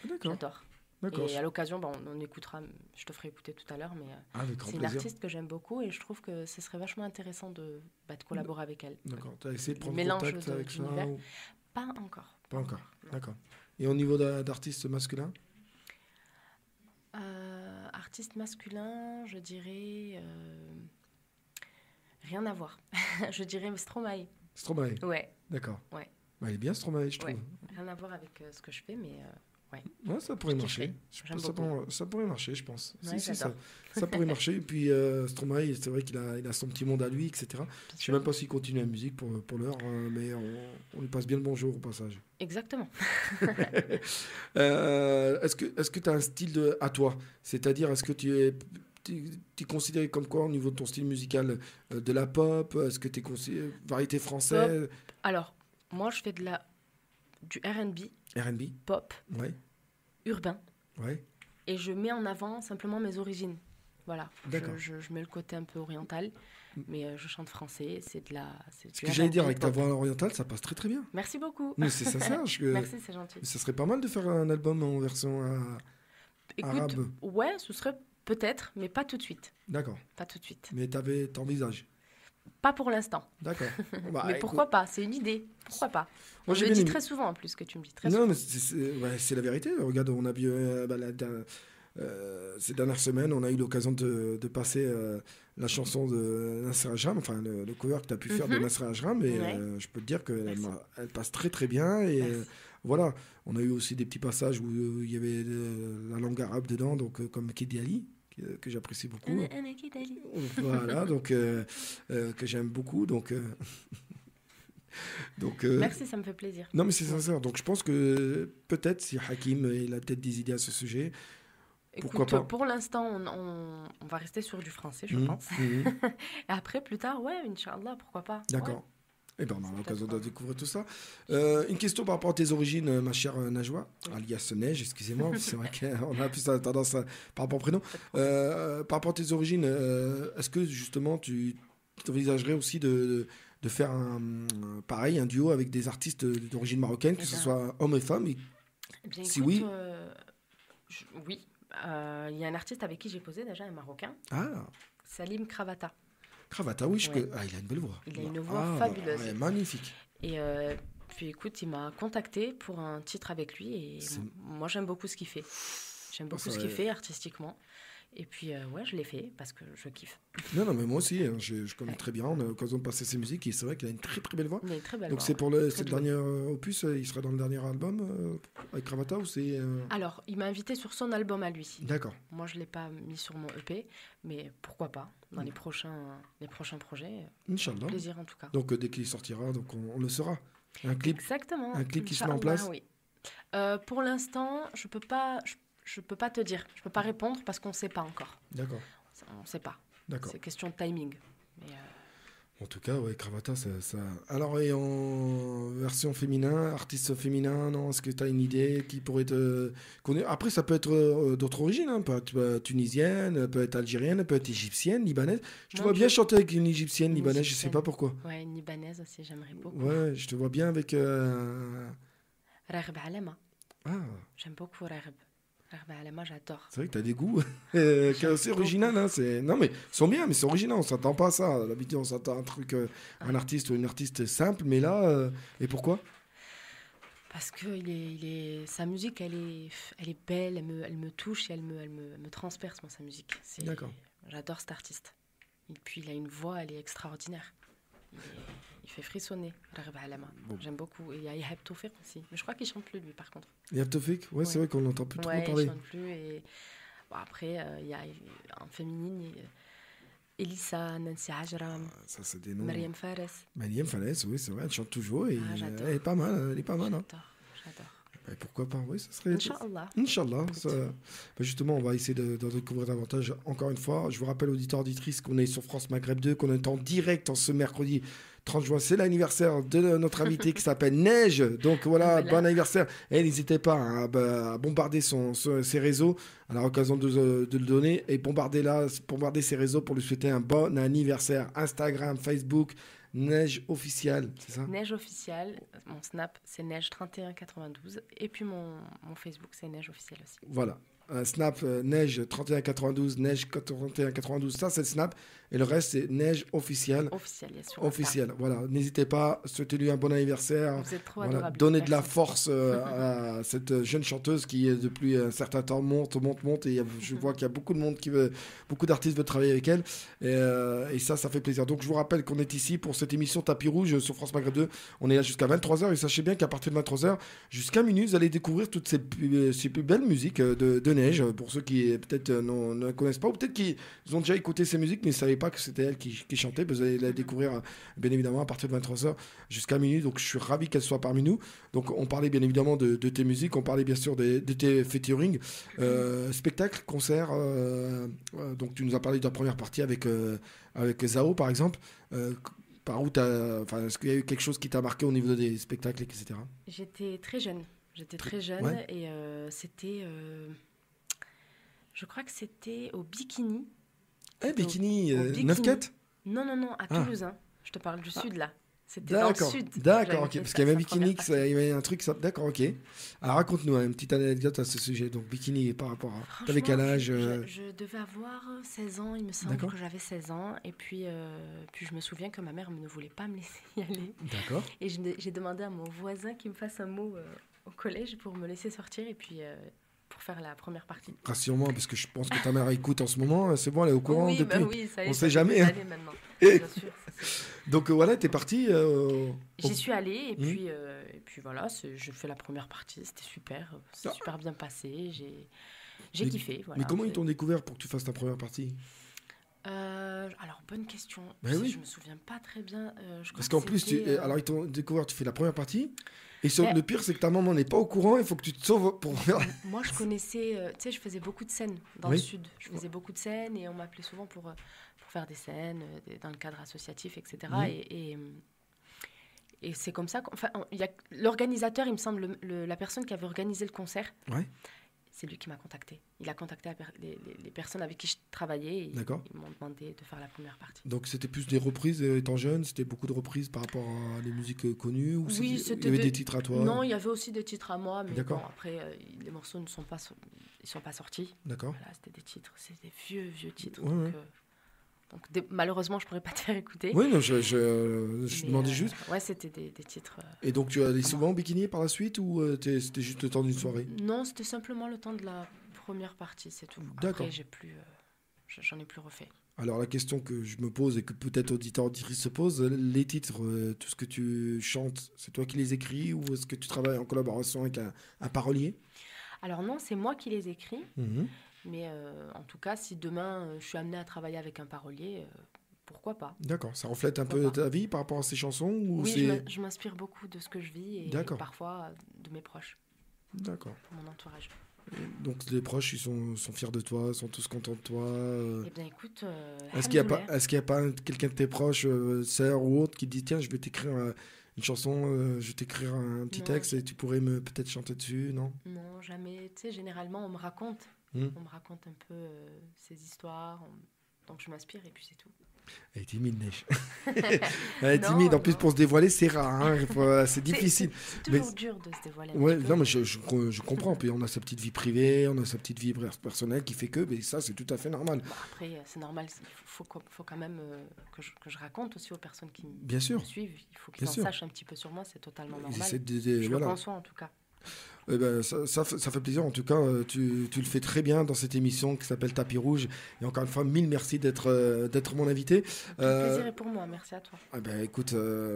D'accord. J'adore. D'accord. Et à l'occasion, on écoutera, je te ferai écouter tout à l'heure, mais Avec grand c'est une plaisir. artiste que j'aime beaucoup et je trouve que ce serait vachement intéressant de collaborer avec elle. D'accord. Tu as essayé de Le prendre mélange contact avec ça d'univers. ou... Pas encore. Pas encore. Non. D'accord. Et au niveau d'artistes masculins? Artiste masculin, je dirais... rien à voir. Je dirais Stromae. Stromae. Ouais, D'accord. Ouais. Bah, il est bien Stromae, je trouve. Ouais. Rien à voir avec ce que je fais, mais Ouais, ça pourrait Je marcher. kifferais. J'aime Ça beaucoup. ça pourrait marcher, je pense. Ouais, Si, j'adore. ça pourrait marcher. Et puis Stromae, c'est vrai qu'il a son petit monde à lui, etc. Je sais même pas s'il continue la musique pour l'heure, mais on lui passe bien le bonjour au passage. exactement. Est-ce que tu as un style à toi? C'est-à-dire, est-ce que tu es considéré comme quoi au niveau de ton style musical? De la pop? Est-ce que tu es considéré variété française? Alors, moi, je fais du R&B, R&B? pop, Ouais, urbain, ouais. et je mets en avant simplement mes origines. Voilà. D'accord. Je mets le côté un peu oriental, mais je chante français. C'est du Ce que j'allais dire R&B, avec ta pop. voix orientale, ça passe très très bien. Merci beaucoup. Mais c'est sincère. Merci, c'est gentil. Ça serait pas mal de faire un album en version Écoute, arabe. ouais, ce serait peut-être, mais pas tout de suite. D'accord. Pas tout de suite. Mais t'envisages. Pas pour l'instant. D'accord. Bah, mais écoute, pourquoi pas? C'est une idée. Pourquoi pas? moi, Je j'ai le bien dis aimé. très souvent en plus que tu me dis très Non, souvent. mais c'est la vérité. Regarde, on a vu ces dernières semaines, on a eu l'occasion de passer la chanson de Nasser Ajram, enfin le cover que tu as pu faire de Nasser Ajram, et je peux te dire qu'elle elle passe très très bien. Et voilà, on a eu aussi des petits passages où il y avait la langue arabe dedans, donc comme Kid Ali, que j'apprécie beaucoup. Voilà, donc que j'aime beaucoup. Donc, merci, ça me fait plaisir. Non, mais c'est sincère. Donc je pense que peut-être si Hakim il a peut-être des idées à ce sujet. Pourquoi pas. Pour l'instant, on va rester sur du français, je pense. Et après, plus tard, ouais, Inch'Allah, pourquoi pas. D'accord. Ouais. Eh ben, on aura l'occasion de découvrir tout ça. Une question par rapport à tes origines, ma chère Najwa, alias Neige, excusez-moi, c'est vrai qu'on a plus tendance par rapport au prénom. Par rapport à tes origines, est-ce que justement tu envisagerais aussi de faire pareil, un duo avec des artistes d'origine marocaine, que ce soit hommes et femmes Bien, si écoute, oui. Oui. Il y a un artiste avec qui j'ai posé déjà, un Marocain, Ah, Salim Kravata. Kravata, oui, Ouais. il a une belle voix. Il a une voix fabuleuse. Ouais, magnifique. Et puis écoute, il m'a contacté pour un titre avec lui et moi j'aime beaucoup ce qu'il fait. J'aime beaucoup ce qu'il fait artistiquement. Et puis ouais, je l'ai fait parce que je kiffe. Non, mais moi aussi, hein, je connais très bien. On a l'occasion de passer ses musiques et c'est vrai qu'il a une très très belle voix. Il a une très belle Donc voix, c'est pour très cette doué. dernière opus, il sera dans le dernier album avec Kravata ou c'est... Alors, il m'a invité sur son album à lui. D'accord. Moi, je ne l'ai pas mis sur mon EP, mais pourquoi pas, dans les prochains projets. Inch'Allah. Plaisir en tout cas. Donc dès qu'il sortira, donc on le saura. Un clip, Exactement. un clip qui se met en Inch'Allah, place. oui. Pour l'instant, je peux pas te dire. Je peux pas répondre parce qu'on ne sait pas encore. D'accord. On ne sait pas. D'accord. C'est question de timing. Mais, En tout cas, ouais, Kravata, ça... Alors, et en version féminin, artiste féminin, non, est-ce que tu as une idée qui pourrait te... Après, ça peut être d'autres origines, hein, peut être tunisienne, peut être algérienne, peut être égyptienne, libanaise. Je te vois bien chanter avec une égyptienne, libanaise, je sais pas pourquoi. Ouais, une libanaise aussi, j'aimerais beaucoup. Ouais, je te vois bien avec... Raghib Alema. Ah, J'aime beaucoup Raghib. Raghib Alema, j'adore. c'est vrai que tu as des goûts c'est original. Hein, non, mais ils sont bien, mais c'est original, on s'attend pas à ça. D'habitude, on s'attend à un truc, un artiste ou une artiste simple, mais là, et pourquoi? Parce que sa musique, elle est belle, elle me touche et elle me transperce, moi, sa musique. D'accord. J'adore cet artiste. Et puis, il a une voix, elle est extraordinaire. Il fait frissonner, Raghib Alema. Bon. J'aime beaucoup. Et il y a Ihab Tawfiq aussi. Mais je crois qu'il chante plus, lui, par contre. Yab Tawfiq, ouais, c'est vrai qu'on n'entend plus trop parler. Il chante plus. Et... Bon, après, il y a en féminine, Elissa, Nancy Ajram, Ça, c'est des noms. Mariam Fares. Mariam Fares, oui, c'est vrai, elle chante toujours et j'adore. elle est pas mal, hein. J'adore. Ben, pourquoi pas, oui, ça serait... Inch'Allah. Inch'Allah. Ben, justement, on va essayer d'en découvrir davantage. Encore une fois, je vous rappelle, auditeurs, auditrices, qu'on est sur France Maghreb 2, qu'on est en direct en ce mercredi 30 juin. C'est l'anniversaire de notre invité qui s'appelle Neige. Donc voilà, bon anniversaire. Et n'hésitez pas à bombarder ses réseaux à l'occasion de le donner et bombarder ses réseaux pour lui souhaiter un bon anniversaire. Instagram, Facebook, Neige officielle, c'est ça? Neige officielle, mon Snap c'est Neige 3192 et puis mon Facebook c'est Neige officielle aussi. Voilà. Snap Neige 3192, Neige 3192, ça c'est le Snap. Et le reste c'est Neige officielle. Officielle, bien sûr. Officielle, voilà. N'hésitez pas, souhaitez-lui un bon anniversaire. Vous êtes trop Voilà. adorable. Donnez de la force à cette jeune chanteuse qui, depuis un certain temps, monte. Et je vois qu'il y a beaucoup de monde beaucoup d'artistes veulent travailler avec elle. Et ça fait plaisir. Donc je vous rappelle qu'on est ici pour cette émission Tapis Rouge sur France Maghreb 2. On est là jusqu'à 23h. Et sachez bien qu'à partir de 23h, jusqu'à minuit, vous allez découvrir toutes ces plus belles musiques de Neige. Pour ceux qui peut-être ne la connaissent pas, ou peut-être qu'ils ont déjà écouté ces musiques, mais ne savaient pas que c'était elle qui chantait. Vous allez la découvrir bien évidemment à partir de 23h jusqu'à minuit. Donc je suis ravi qu'elle soit parmi nous. Donc on parlait bien évidemment de tes musiques, on parlait bien sûr de tes featuring, spectacles, concerts. Donc tu nous as parlé de la première partie avec Zao par exemple. Par où est-ce qu'il y a eu quelque chose qui t'a marqué au niveau des spectacles, etc. J'étais très jeune. Ouais. Et c'était... je crois que c'était au Bikini. Bikini, au Bikini. 9-4 Non, à Toulouse. Hein. Je te parle du sud, là. C'était dans le D'accord, sud. d'accord, ok. Parce qu'il y avait un Bikini, il il y avait un truc, d'accord, ok. Alors raconte-nous une petite anecdote à ce sujet. Donc Bikini par rapport à... T'avais quel âge je devais avoir 16 ans, il me semble D'accord. que j'avais 16 ans. Et puis je me souviens que ma mère ne voulait pas me laisser y aller. D'accord. Et j'ai demandé à mon voisin qu'il me fasse un mot au collège pour me laisser sortir et puis pour pour faire la première partie. Rassure-moi, parce que je pense que ta mère écoute en ce moment. C'est bon, elle est au courant Oui, depuis. bah oui, ça y est, On ça sait fait jamais, des hein. années maintenant. Et- Bien sûr, c'est- Donc voilà, t'es parti. J'y suis allée Mhm. et puis voilà, je fais la première partie, c'était super, c'est Ah. super bien passé, j'ai Mais- kiffé. Voilà, Mais comment ils c'est- t'ont découvert pour que tu fasses ta première partie? Alors, bonne question. Ben oui. Je me souviens pas très bien. Je crois Parce que qu'en plus, c'était, alors ils t'ont découvert, tu fais la première partie. Et Mais- le pire, c'est que ta maman n'est pas au courant. Il faut que tu te sauves pour faire. Moi, je connaissais, tu sais, je faisais beaucoup de scènes dans Oui. le sud. Je faisais beaucoup de scènes et on m'appelait souvent pour faire des scènes dans le cadre associatif, etc. Mhm. Et c'est comme ça il y a l'organisateur, il me semble, la personne qui avait organisé le concert, Ouais. c'est lui qui m'a contacté. Il a contacté les personnes avec qui je travaillais et D'accord. ils m'ont demandé de faire la première partie. Donc c'était plus des reprises étant jeune. C'était beaucoup de reprises par rapport à des musiques connues. Ou Oui, il y c'était avait des titres à toi. Non, il y avait aussi des titres à moi, mais D'accord. bon, après, les morceaux ne sont pas, ils sont pas sortis. D'accord. Voilà, c'était des titres, c'est des vieux titres. Ouais, ouais. Malheureusement, je pourrais pas te faire écouter. Oui, non, je Mais, demandais juste. Ouais, c'était des titres. Et donc tu allais souvent en bikini par la suite ou c'était juste le temps d'une soirée? Non, c'était simplement le temps de la première partie, c'est tout. D'accord. Après, j'en ai plus refait. Alors la question que je me pose et que peut-être auditeurs auditrices se posent, les titres, tout ce que tu chantes, c'est toi qui les écris ou est-ce que tu travailles en collaboration avec un parolier? Alors non, c'est moi qui les écris, Mhm. mais en tout cas, si demain je suis amenée à travailler avec un parolier, pourquoi pas? D'accord, ça reflète un Pourquoi peu ta vie par rapport à ces chansons ou Oui, c'est... je m'inspire beaucoup de ce que je vis et D'accord. parfois de mes proches, D'accord. de mon entourage. Donc les proches, ils sont fiers de toi, sont tous contents de toi. Eh bien, écoute, Est-ce qu'il n'y a alhamdoulilah. pas quelqu'un de tes proches, sœur ou autre, qui te dit tiens, je vais t'écrire une chanson, je vais t'écrire un petit Non, texte et tu pourrais me peut-être chanter dessus, non? Non, jamais. Tu sais, généralement, on me raconte. Hmm. On me raconte un peu ces histoires. Donc, je m'inspire et puis c'est tout. Elle est timide, Neige. Elle est Non, timide. En plus, non. pour se dévoiler, c'est rare. Hein. C'est difficile. C'est toujours dur de se dévoiler. un Ouais, petit peu, non, mais je comprends. Puis on a sa petite vie privée, on a sa petite vie personnelle qui fait que, mais ça, c'est tout à fait normal. Bon, après, c'est normal. Il faut quand même que je raconte aussi aux personnes qui Bien sûr. me suivent. Il faut qu'ils Bien en sûr. sachent un petit peu sur moi. C'est totalement Ils normal. essaient Je le voilà. conçois en tout cas. Eh ben, ça fait plaisir. En tout cas, tu le fais très bien dans cette émission qui s'appelle Tapis Rouge. Et encore une fois, mille merci d'être mon invité. Le plaisir est pour moi. Merci à toi. Eh ben, écoute,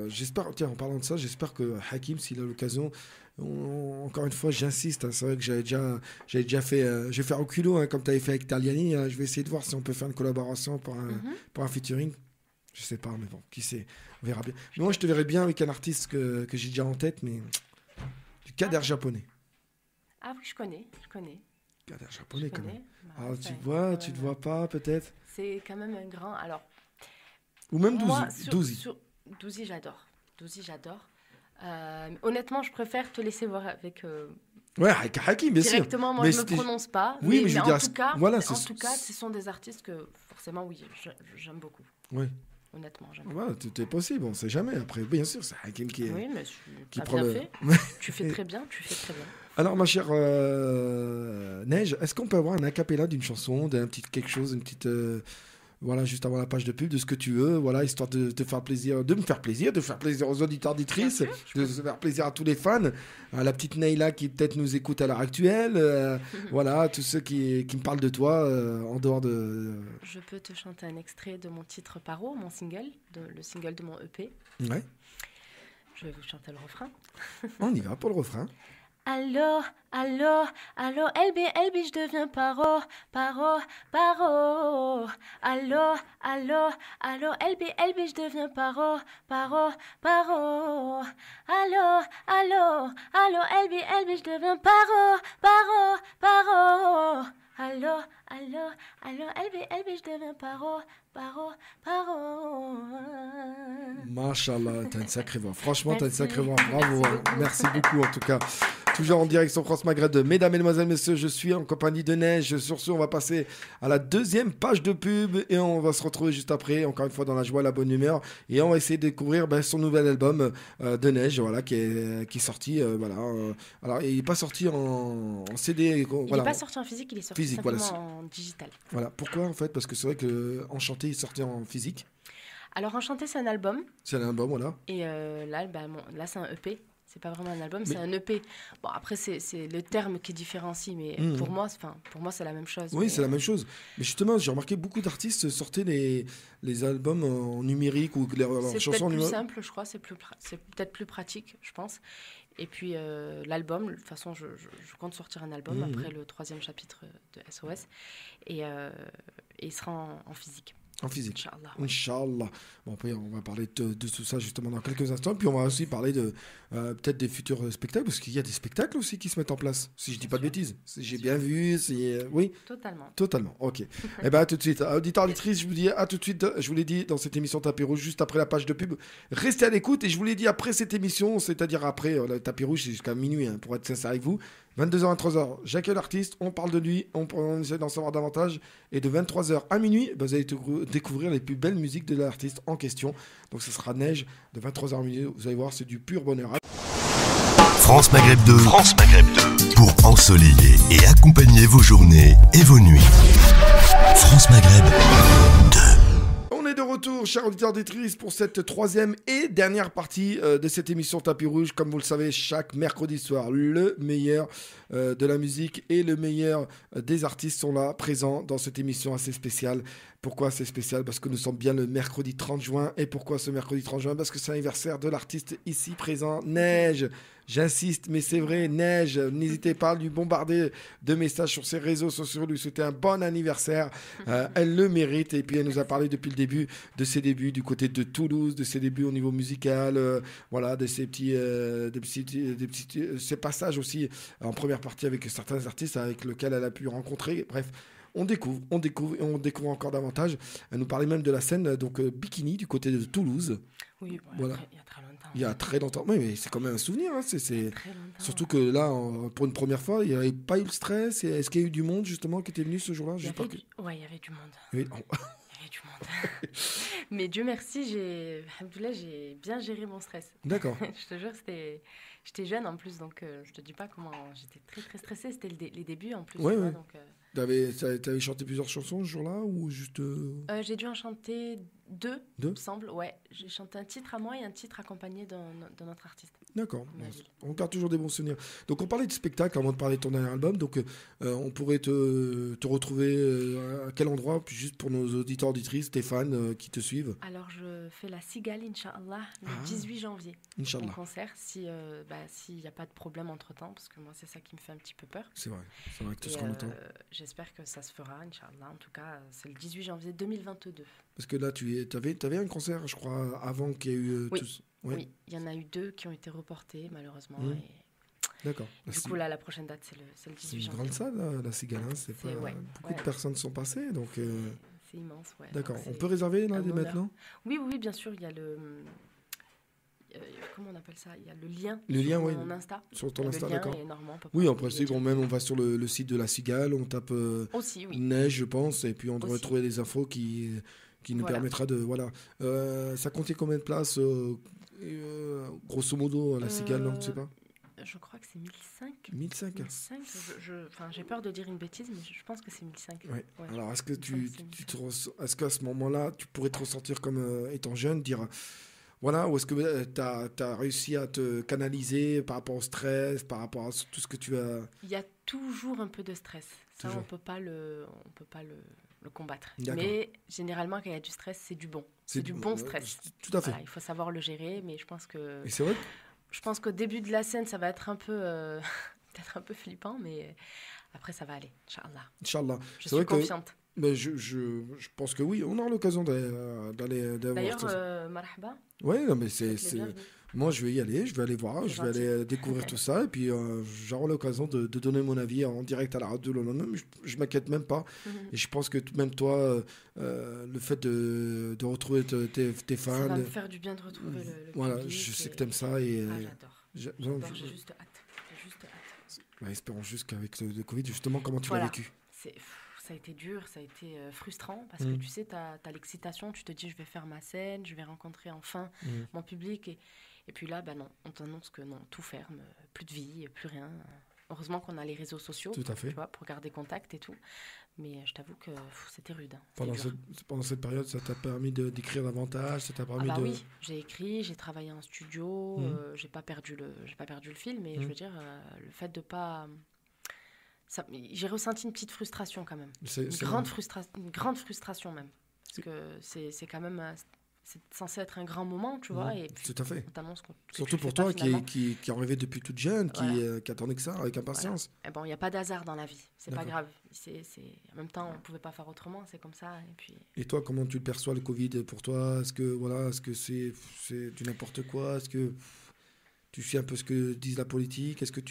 j'espère, tiens, en parlant de ça, j'espère que Hakim, s'il a l'occasion, encore une fois, j'insiste, hein, c'est vrai que j'avais déjà fait, je vais faire au culot, hein, comme tu avais fait avec Taliani, hein, je vais essayer de voir si on peut faire une collaboration pour un featuring. Je sais pas, mais bon, qui sait, on verra bien. Mais moi, je te verrais bien avec un artiste que j'ai déjà en tête, mais du Kader japonais. Ah oui, je connais. Kader japonais, quand même. Bah, Ah, ça, tu te vois, quand tu te même, vois pas, peut-être? C'est quand même un grand. Alors, Ou même moi, Douzi. Douzi, j'adore. Honnêtement, je préfère te laisser voir avec Ouais, avec Hakim, bien sûr. directement. Moi, Mais je ne me c'était- prononce pas. Oui, mais je veux en dire, tout cas, voilà, en tout cas, ce sont des artistes que forcément, oui, j'aime beaucoup. Oui. Honnêtement, j'aime. Voilà, tout est possible, on sait jamais. Après, bien sûr, c'est Hakim qui est... Oui, mais qui tu as prend bien le- fait. Tu fais très bien. Alors, ma chère Neige, est-ce qu'on peut avoir un acapella d'une chanson, d'un petit quelque chose, une petite... voilà, juste avant la page de pub, de ce que tu veux, voilà, histoire de te faire plaisir, de me faire plaisir, de faire plaisir aux auditeurs, auditrices, de se faire plaisir à tous les fans, à la petite Neila qui peut-être nous écoute à l'heure actuelle, voilà, tous ceux qui me parlent de toi en dehors de... Je peux te chanter un extrait de mon titre Paro, mon single, le single de mon EP. Ouais, Je vais vous chanter le refrain. on y va pour le refrain. Allô, LB, je deviens paro. Allô, LB, je deviens paro. Allô, LB, je deviens paro. Allô, LB, je deviens paro. Machallah, t'as une sacrée voix. Franchement, t'as une Merci. sacrée voix. Bravo. Merci hein. beaucoup. Merci beaucoup, en tout cas. Toujours en direct sur France Maghreb. Mesdames, Mesdemoiselles, Messieurs, je suis en compagnie de Neige. Sur ce, on va passer à la deuxième page de pub et on va se retrouver juste après, encore une fois, dans la joie, la bonne humeur. Et on va essayer de découvrir son nouvel album de Neige, voilà, qui est sorti. Voilà, alors, il n'est pas sorti en CD. Il Voilà, n'est pas sorti en physique, il est sorti Physique, simplement voilà. en digital. Voilà. Pourquoi, en fait? Parce que c'est vrai que Enchanté est sorti en physique. Alors, Enchanté, c'est un album. C'est un album, voilà. Et là, là c'est un EP. C'est pas vraiment un album, c'est un EP. Bon, après, c'est le terme qui différencie, mais pour moi, c'est la même chose. Oui, c'est la même chose. Mais justement, j'ai remarqué beaucoup d'artistes sortaient les albums en numérique ou leurs chansons en numérique. C'est peut-être plus simple, je crois, c'est peut-être plus pratique, je pense. Et puis l'album, de toute façon, je compte sortir un album après le 3e chapitre de SOS. Et il sera en physique. En physique. Inch'Allah. Inch'Allah. Bon, après, on va parler de tout ça justement dans quelques instants. Puis on va aussi parler de peut-être des futurs spectacles, parce qu'il y a des spectacles aussi qui se mettent en place, si je dis pas de bêtises. J'ai bien vu, oui. Totalement, ok. Eh bien, à tout de suite. Auditeurs, auditrices, je vous dis à tout de suite. Je vous l'ai dit dans cette émission Tapis Rouge, juste après la page de pub. Restez à l'écoute, et je vous l'ai dit après cette émission, c'est-à-dire après le Tapis Rouge, c'est jusqu'à minuit, pour être sincère avec vous. 22h à 23h, j'accueille l'artiste, on parle de lui, on essaie d'en savoir davantage. Et de 23h à minuit, vous allez découvrir les plus belles musiques de l'artiste en question. Donc ce sera Neige, de 23h à minuit, vous allez voir, c'est du pur bonheur. France Maghreb 2. France Maghreb 2. Pour ensoleiller et accompagner vos journées et vos nuits. France Maghreb 2. On est de retour, chers auditeurs auditrices, pour cette 3e et dernière partie de cette émission Tapis Rouge. Comme vous le savez, chaque mercredi soir, le meilleur de la musique et le meilleur des artistes sont là, présents dans cette émission assez spéciale. Pourquoi c'est spécial? Parce que nous sommes bien le mercredi 30 juin. Et pourquoi ce mercredi 30 juin? Parce que c'est l'anniversaire de l'artiste ici présent, Neige. J'insiste, mais c'est vrai, Neige. N'hésitez pas à lui bombarder de messages sur ses réseaux sociaux, lui souhaiter un bon anniversaire. Elle le mérite. Et puis, elle nous a parlé depuis le début de ses débuts du côté de Toulouse, de ses débuts au niveau musical, voilà, de ses ses passages aussi en première partie avec certains artistes avec lesquels elle a pu rencontrer. Bref. On découvre et on découvre encore davantage. Elle nous parlait même de la scène donc Bikini du côté de Toulouse. Oui, voilà. Il y a très longtemps. Il y a très longtemps. Oui, mais c'est quand même un souvenir. Hein. C'est... Très longtemps. Surtout que là, pour une première fois, il n'y avait pas eu le stress. Est-ce qu'il y a eu du monde justement qui était venu ce jour-là? Il y avait du monde. Oui. Il y avait du monde. Mais Dieu merci, j'ai bien géré mon stress. D'accord. Je te jure, j'étais jeune en plus, donc je te dis pas comment. J'étais très très stressée. C'était les débuts en plus. Ouais, ouais. ouais. Donc, T'avais chanté plusieurs chansons ce jour-là ou juste j'ai dû en chanter deux, il me semble. Ouais, j'ai chanté un titre à moi et un titre accompagné d'un autre artiste. D'accord. On garde toujours des bons souvenirs. Donc on parlait de spectacle avant de parler de ton dernier album. Donc on pourrait te retrouver à quel endroit? Puis juste pour nos auditeurs auditrices, tes fans qui te suivent. Alors je fais la Cigale, Inch'Allah, le 18 janvier. Inch'Allah. En concert, s'il n'y a pas de problème entre-temps, parce que moi c'est ça qui me fait un petit peu peur. C'est vrai que tu seras longtemps. J'espère que ça se fera, Inch'Allah. En tout cas, c'est le 18 janvier 2022. Parce que là, t'avais un concert, je crois, avant qu'il y ait eu tous. Oui, il y en a eu 2 qui ont été reportés, malheureusement. D'accord. Du coup, là, la prochaine date, c'est le 18 janvier. C'est une grande salle, la Cigale. Beaucoup de personnes sont passées, donc... C'est immense, ouais. D'accord. On peut réserver là, dès maintenant? Oui, bien sûr. Il y a le... comment on appelle ça? Il y a le lien sur mon Insta. Sur ton Insta, d'accord. Oui, en principe, on va sur le site de la Cigale, on tape aussi, Neige, je pense, et puis on devrait trouver des infos qui nous permettra de... Voilà. Ça contient combien de places, grosso modo, à la Cigale, non? Tu sais pas? Je crois que c'est 1005. 1005. J'ai peur de dire une bêtise, mais je pense que c'est 1005. Ouais. Alors, est-ce que est-ce qu'à ce moment-là, tu pourrais te ressentir comme étant jeune, dire... Voilà, ou est-ce que tu as réussi à te canaliser par rapport au stress, par rapport à tout ce que tu as... Il y a toujours un peu de stress. Ça, on peut pas le combattre. D'accord. Mais généralement, quand il y a du stress, c'est du bon. C'est du bon stress. Tout à fait. Voilà, il faut savoir le gérer, mais je pense que... Et c'est vrai? Je pense qu'au début de la scène, ça va être un peu... peut-être un peu flippant, mais après, ça va aller. Inch'Allah. Inch'Allah. Je suis confiante. Mais je pense que oui, on aura l'occasion d'aller d'ailleurs, marhaba. Oui, mais c'est... Moi, je vais y aller, je vais aller voir, je vais aller découvrir tout ça, et puis j'aurai l'occasion de donner mon avis en direct à la radio le lendemain. Je m'inquiète même pas. Et je pense que même toi, le fait de retrouver tes fans... Ça va me faire du bien de retrouver le voilà, public. Je sais que t'aimes ça. Et, j'adore. J'ai juste hâte. Ouais, espérons juste qu'avec le Covid, justement, comment tu l'as vécu? Ça a été dur, ça a été frustrant, parce que tu sais, tu as l'excitation, tu te dis je vais faire ma scène, je vais rencontrer enfin mon public, et puis là, non, on t'annonce que non, tout ferme, plus de vie, plus rien. Heureusement qu'on a les réseaux sociaux, tout à fait. Tu vois, pour garder contact et tout. Mais je t'avoue que c'était rude. Hein. Pendant cette période, ça t'a permis d'écrire davantage, ça t'a permis oui, j'ai écrit, j'ai travaillé en studio, j'ai pas perdu le fil, mais je veux dire, le fait de pas... j'ai ressenti une petite frustration quand même. Une grande frustration même. Parce que c'est quand même... c'est censé être un grand moment, tu vois. Et puis, tout à fait. Surtout pour toi qui en rêvait depuis toute jeune, qui attendait que ça avec impatience. Voilà. Bon, il n'y a pas d'hasard dans la vie. C'est pas grave. En même temps, on ne pouvait pas faire autrement. C'est comme ça. Et toi, comment tu le perçois, le Covid, pour toi? Est-ce que c'est du n'importe quoi? Est-ce que tu sais un peu ce que disent la politique? Est-ce que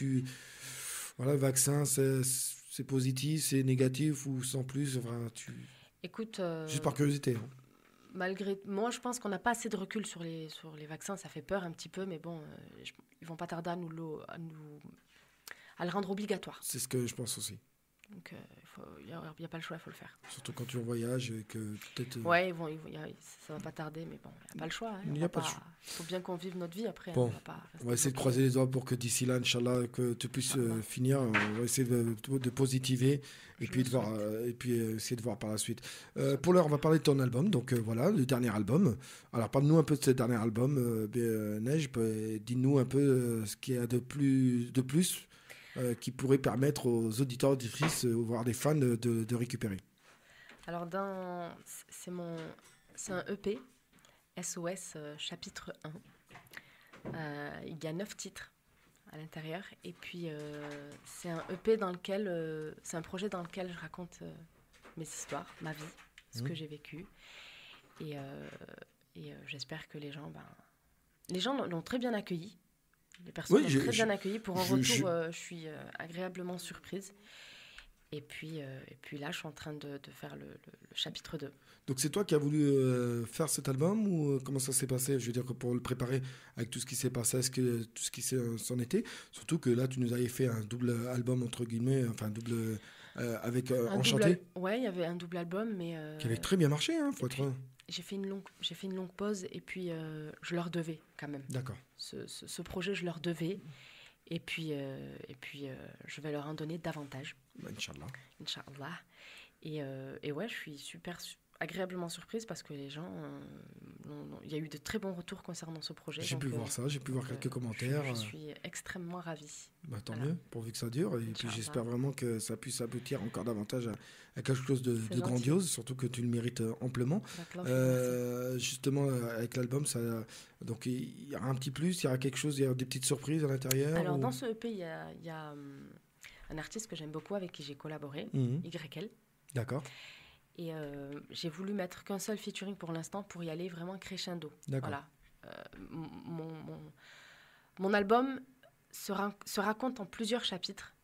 le vaccin, c'est positif, c'est négatif ou sans plus? Écoute... Juste par curiosité. Hein. Moi, je pense qu'on n'a pas assez de recul sur les vaccins. Ça fait peur un petit peu, mais bon, ils vont pas tarder à le rendre obligatoire. C'est ce que je pense aussi. Donc, il n'y a pas le choix, il faut le faire. Surtout quand tu voyages et que peut-être... Ouais, ça va pas tarder, mais bon, il n'y a pas le choix. Hein. Il faut bien qu'on vive notre vie après. Bon, on va essayer de croiser les doigts pour que d'ici là, Inch'Allah, que tu puisses finir. On va essayer de positiver et puis essayer de voir par la suite. Pour l'heure, on va parler de ton album. Donc voilà, le dernier album. Alors, parle-nous un peu de ce dernier album. Neige, dis-nous un peu ce qu'il y a de plus qui pourrait permettre aux auditeurs, auditrices, voire des fans de récupérer. Alors, c'est un EP, SOS chapitre 1. Il y a 9 titres à l'intérieur. Et puis, c'est un EP c'est un projet dans lequel je raconte mes histoires, ma vie, ce que j'ai vécu. Et j'espère que les gens l'ont très bien accueilli. Les personnes sont très bien accueillies. Pour un retour, je suis agréablement surprise. Et puis là, je suis en train de faire le chapitre 2. Donc c'est toi qui as voulu faire cet album ou comment ça s'est passé? Je veux dire que pour le préparer avec tout ce qui s'est passé, est-ce que tout ce qui s'en était? Surtout que là, tu nous avais fait un double album, entre guillemets, enfin un double avec Enchanté. Ouais, il y avait un double album, mais... qui avait très bien marché, hein, faut être... J'ai fait une longue pause et puis je leur devais quand même. D'accord. Ce projet, je leur devais. Et puis je vais leur en donner davantage. Inch'Allah. Inch'Allah. Et ouais, je suis super agréablement surprise parce que les gens... il y a eu de très bons retours concernant ce projet. J'ai pu voir ça, j'ai pu voir quelques commentaires. Je suis extrêmement ravie. Tant mieux, pourvu que ça dure. Et puis j'espère vraiment que ça puisse aboutir encore davantage à quelque chose de grandiose, surtout que tu le mérites amplement. Justement, avec l'album, donc il y aura un petit plus, il y aura quelque chose, il y aura des petites surprises à l'intérieur. Alors dans ce EP, il y a un artiste que j'aime beaucoup avec qui j'ai collaboré, YL. D'accord. Et j'ai voulu mettre qu'un seul featuring pour l'instant pour y aller vraiment crescendo. D'accord. Voilà. Mon album se raconte en plusieurs chapitres.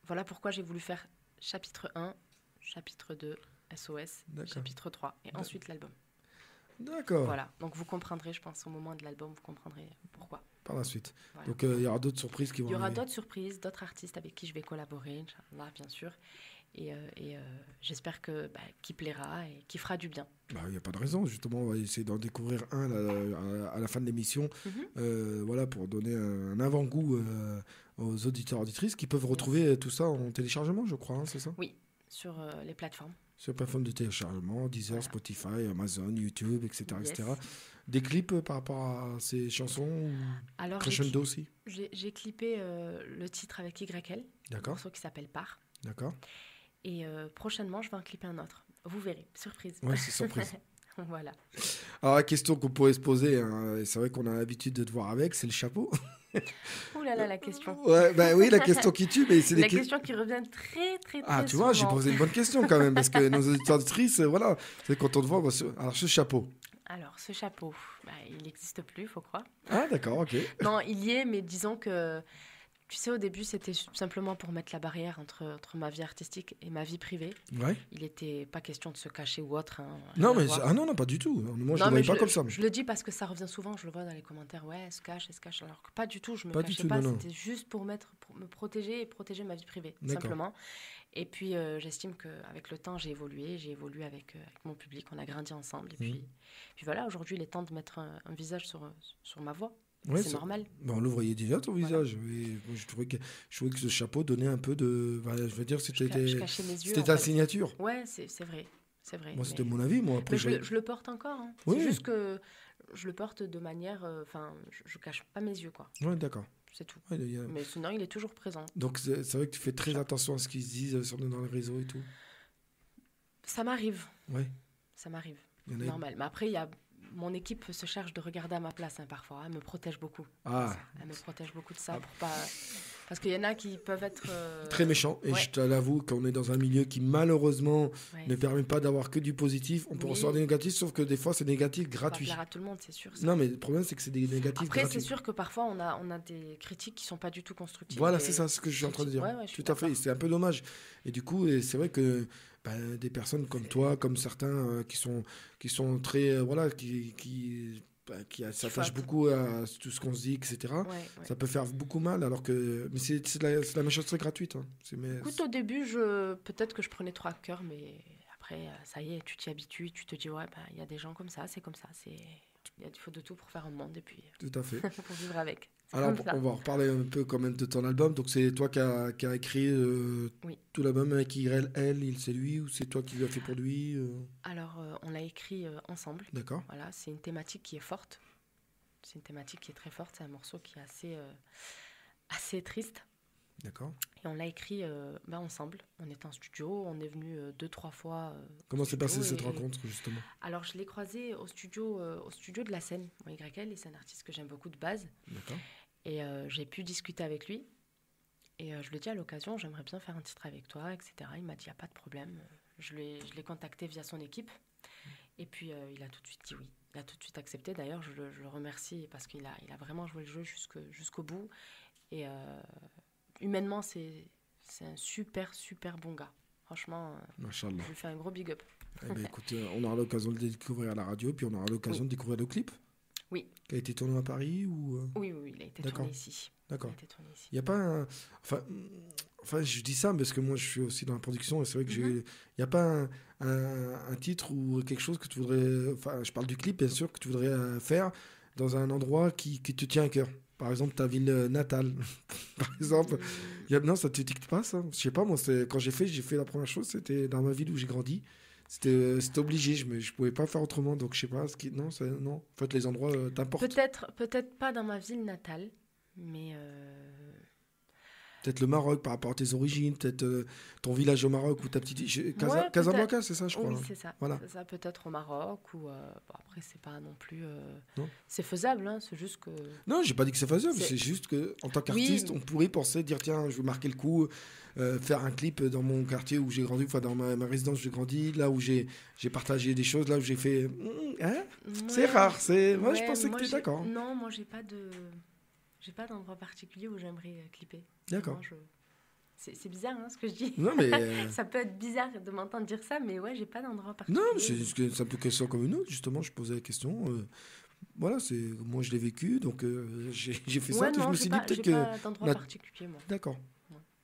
Voilà pourquoi j'ai voulu faire chapitre 1, chapitre 2, SOS, chapitre 3 et ensuite l'album. D'accord. Voilà, donc vous comprendrez, je pense, au moment de l'album, vous comprendrez pourquoi. Par la suite. Voilà. Donc il y aura d'autres surprises qui vont arriver. Il y aura d'autres surprises, d'autres artistes avec qui je vais collaborer, Inch'Allah, bien sûr. Et j'espère qu'il plaira et qu'il fera du bien. Il n'y a pas de raison, justement, on va essayer d'en découvrir un à la fin de l'émission, voilà, pour donner un avant-goût aux auditeurs auditrices qui peuvent retrouver tout ça en téléchargement, je crois, hein, c'est ça? Oui, sur les plateformes. Sur les plateformes de téléchargement, Deezer, Spotify, Amazon, YouTube, etc. etc. Des clips par rapport à ces chansons? Alors, Crescendo aussi? J'ai clippé le titre avec YL, un morceau qui s'appelle Part. D'accord. Et prochainement, je vais en clipper un autre. Vous verrez, surprise. Oui, c'est surprise. Voilà. Alors, la question qu'on pourrait se poser, hein, c'est vrai qu'on a l'habitude de te voir avec, c'est le chapeau. Ouh là là, la question. Ouais, oui, la question qui tue, mais c'est la question qui revient très, très, très souvent. Ah, tu vois, j'ai posé une bonne question quand même, parce que nos auditeurs auditrices, voilà, c'est quand on te voit. Alors, ce chapeau. Alors, ce chapeau, il n'existe plus, il faut croire. Ah, d'accord, ok. Non, il y est, mais disons que... Tu sais, au début, c'était simplement pour mettre la barrière entre ma vie artistique et ma vie privée. Ouais. Il n'était pas question de se cacher ou autre. Hein, non, mais non, pas du tout. Moi, je ne le voyais pas comme ça. Je le dis parce que ça revient souvent, je le vois dans les commentaires. Ouais, elle se cache. Alors que pas du tout, je ne me cachais pas. C'était juste pour me protéger et protéger ma vie privée, simplement. Et puis, j'estime qu'avec le temps, j'ai évolué avec mon public. On a grandi ensemble. Et puis voilà, aujourd'hui, il est temps de mettre un visage sur ma voix. Ouais, c'est normal. Ben, on le voyait déjà ton visage. Et moi, je trouvais que ce chapeau donnait un peu de. Voilà, je veux dire, Je c'était cachais mes yeux. c'était En ta fait. signature. Ouais, c'est vrai. C'est vrai. Moi, c'était mais- mon avis. Moi, après, Mais je le porte encore. Hein. Oui. C'est juste que je le porte de manière. Enfin, je cache pas mes yeux, quoi. Ouais, d'accord. C'est tout. Ouais, Mais sinon, il est toujours présent. donc, c'est vrai que tu fais très attention à ce qu'ils se disent dans les réseaux et tout. Ça m'arrive. Ouais. Ça m'arrive. Il y en a- Normal. Mais après, mon équipe se charge de regarder à ma place, hein, parfois. Elle me protège beaucoup. Ah, Elle me protège beaucoup de ça pour pas. Parce qu'il y en a qui peuvent être. très méchant. Et ouais. je te l'avoue qu'on est dans un milieu qui, malheureusement, Ouais, ne permet pas d'avoir que du positif. On peut Oui. recevoir des négatifs, sauf que des fois, c'est négatif ça va gratuit. plaire à tout le monde, c'est sûr. ça. Non, mais le problème, c'est que c'est des négatifs Après, gratuits. c'est sûr que parfois, on a des critiques qui sont pas du tout constructives. Voilà, Et- c'est ça ce que je suis en train de dire. Ouais, ouais, je suis Tout à fait, d'accord. c'est un peu dommage. Et du coup, c'est vrai que des personnes comme toi, comme certains qui sont très. Voilà, qui s'attachent Faute. beaucoup à tout ce qu'on se dit, etc. Ouais, ouais. Ça peut faire beaucoup mal, alors que. Mais c'est de la méchanceté gratuite. Hein. Écoute, au début, peut-être que je prenais trop à cœur, mais après, ça y est, tu t'y habitues, tu te dis, ouais, il y a des gens comme ça, c'est comme ça. Il faut de tout pour faire un monde et puis Tout à fait. pour vivre avec. C'est Alors, comme ça. on va en reparler un peu quand même de ton album. Donc, c'est toi qui as écrit Oui. tout l'album avec YL, c'est lui, ou c'est toi qui l'as fait pour lui Alors, on l'a écrit ensemble. D'accord. Voilà, c'est une thématique qui est forte. C'est une thématique qui est très forte. C'est un morceau qui est assez triste. D'accord. Et on l'a écrit ensemble. On était en studio. On est venu 2-3 fois. Comment s'est passée cette et- rencontre, justement Alors, je l'ai croisé au studio de la Seine. YL, et c'est un artiste que j'aime beaucoup de base. D'accord. Et j'ai pu discuter avec lui. Et je lui ai dit à l'occasion, j'aimerais bien faire un titre avec toi, etc. Il m'a dit, il n'y a pas de problème. Je l'ai contacté via son équipe. Et puis, il a tout de suite dit oui. Il a tout de suite accepté. D'ailleurs, je le remercie parce qu'il a vraiment joué le jeu jusqu'au bout. Et humainement, c'est un super, super bon gars. Franchement, Machallah. je lui fais un gros big up. Eh ben, écoute, on aura l'occasion de le découvrir à la radio, puis on aura l'occasion Oui. de découvrir le clip. Oui. Qui a été tourné à Paris ou Oui, il a été D'accord. tourné ici. D'accord. Il a été tourné ici. Il n'y a pas un... Enfin, je dis ça parce que moi, je suis aussi dans la production et c'est vrai que il n'y a pas un titre ou quelque chose que tu voudrais... Enfin, je parle du clip, bien sûr, que tu voudrais faire dans un endroit qui te tient à cœur. Par exemple, ta ville natale. Par exemple. Non, ça ne te dicte pas, ça. Je sais pas, moi, quand j'ai fait la première chose, c'était dans ma ville où j'ai grandi. C'était obligé, je pouvais pas faire autrement, donc je sais pas. Non. En fait, les endroits t'importent. Peut-être pas dans ma ville natale, mais... Peut-être le Maroc par rapport à tes origines, peut-être ton village au Maroc ou ta petite... Ouais, Casablanca, c'est ça, je crois. Oui, hein. c'est ça. Voilà. C'est ça, peut-être au Maroc ou... bon, après, c'est pas non plus... Non. C'est faisable, hein, c'est juste que... Non, j'ai pas dit que c'est faisable, C'est- c'est juste qu'en tant qu'artiste, Oui. on pourrait penser, dire tiens, je vais marquer le coup, faire un clip dans mon quartier où j'ai grandi, enfin dans ma résidence où j'ai grandi, là où j'ai partagé des choses, là où j'ai fait... hein c'est Ouais, rare, moi je ouais, pensais que moi, tu es d'accord. Non, moi, j'ai pas d'endroit particulier où j'aimerais clipper. D'accord. Vraiment, c'est bizarre, hein, ce que je dis. Non, mais... Ça peut être bizarre de m'entendre dire ça, mais ouais, j'ai pas d'endroit particulier. Non, mais c'est juste que c'est un peu question comme une autre, justement, je posais la question. Voilà, moi je l'ai vécu, donc j'ai fait ça, Ouais, et je non, me j'ai suis pas, dit peut-être j'ai que... pas d'endroit la- particulier, moi. D'accord,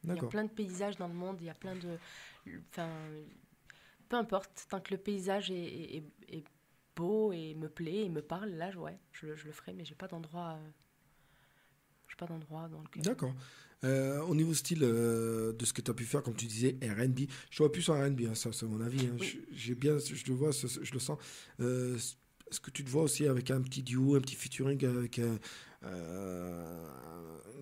Il y a d'accord. plein de paysages dans le monde, il y a plein de... Enfin, peu importe, tant que le paysage est beau et me plaît et me parle, là, je le ferai, mais j'ai pas d'endroit dans lequel... D'accord. Au niveau style de ce que tu as pu faire, comme tu disais, R&B, je vois plus sur R&B, hein, ça c'est mon avis. Hein. Oui. Je le vois, je le sens. Est-ce que tu te vois aussi avec un petit duo, un petit featuring avec une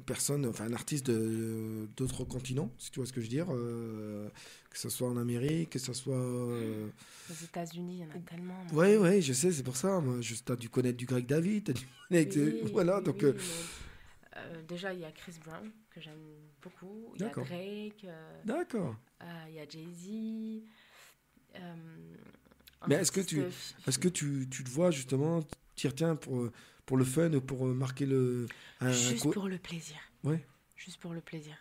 personne, enfin un artiste d'autres continents, si tu vois ce que je veux dire, que ce soit en Amérique, que ce soit... Aux États-Unis, il y en a tellement. Ouais, je sais, c'est pour ça. Moi, tu as dû connaître du Greg David, t'as dû connaître... voilà, oui, donc... oui, mais, déjà, il y a Chris Brown, que j'aime beaucoup. Il y a D'accord. Drake. D'accord. Il y a Jay-Z. Mais est-ce que tu te vois justement, tiens, pour le fun, pour marquer Juste pour le plaisir. Ouais. Juste pour le plaisir.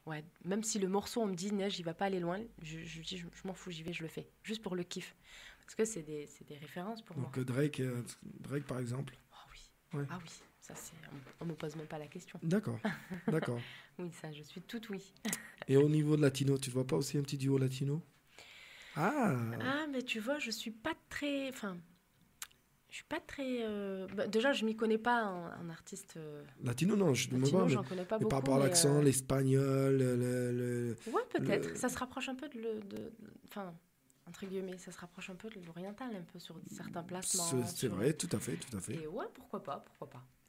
Ouais. Même si le morceau, on me dit, Neige, il va pas aller loin, je dis, je m'en fous, j'y vais, je le fais. Juste pour le kiff. Parce que c'est des références pour moi. Donc Drake, par exemple. Oh oui. Ouais. Ah oui. Ça, on me pose même pas la question. D'accord. D'accord. Oui, ça, je suis toute oui. Et au niveau de latino, tu te vois pas aussi un petit duo latino? Ah, Ah, mais tu vois, je suis pas très... Enfin, Je suis pas très... déjà, je m'y connais pas en artiste Latino, non, je ne demande latino, pas. j'en connais pas Mais beaucoup. par rapport à l'accent, l'espagnol, Ouais, peut-être. Ça se rapproche un peu enfin, entre guillemets, ça se rapproche un peu de l'oriental, un peu sur certains placements. C'est vrai, tout à fait. Et ouais, pourquoi pas.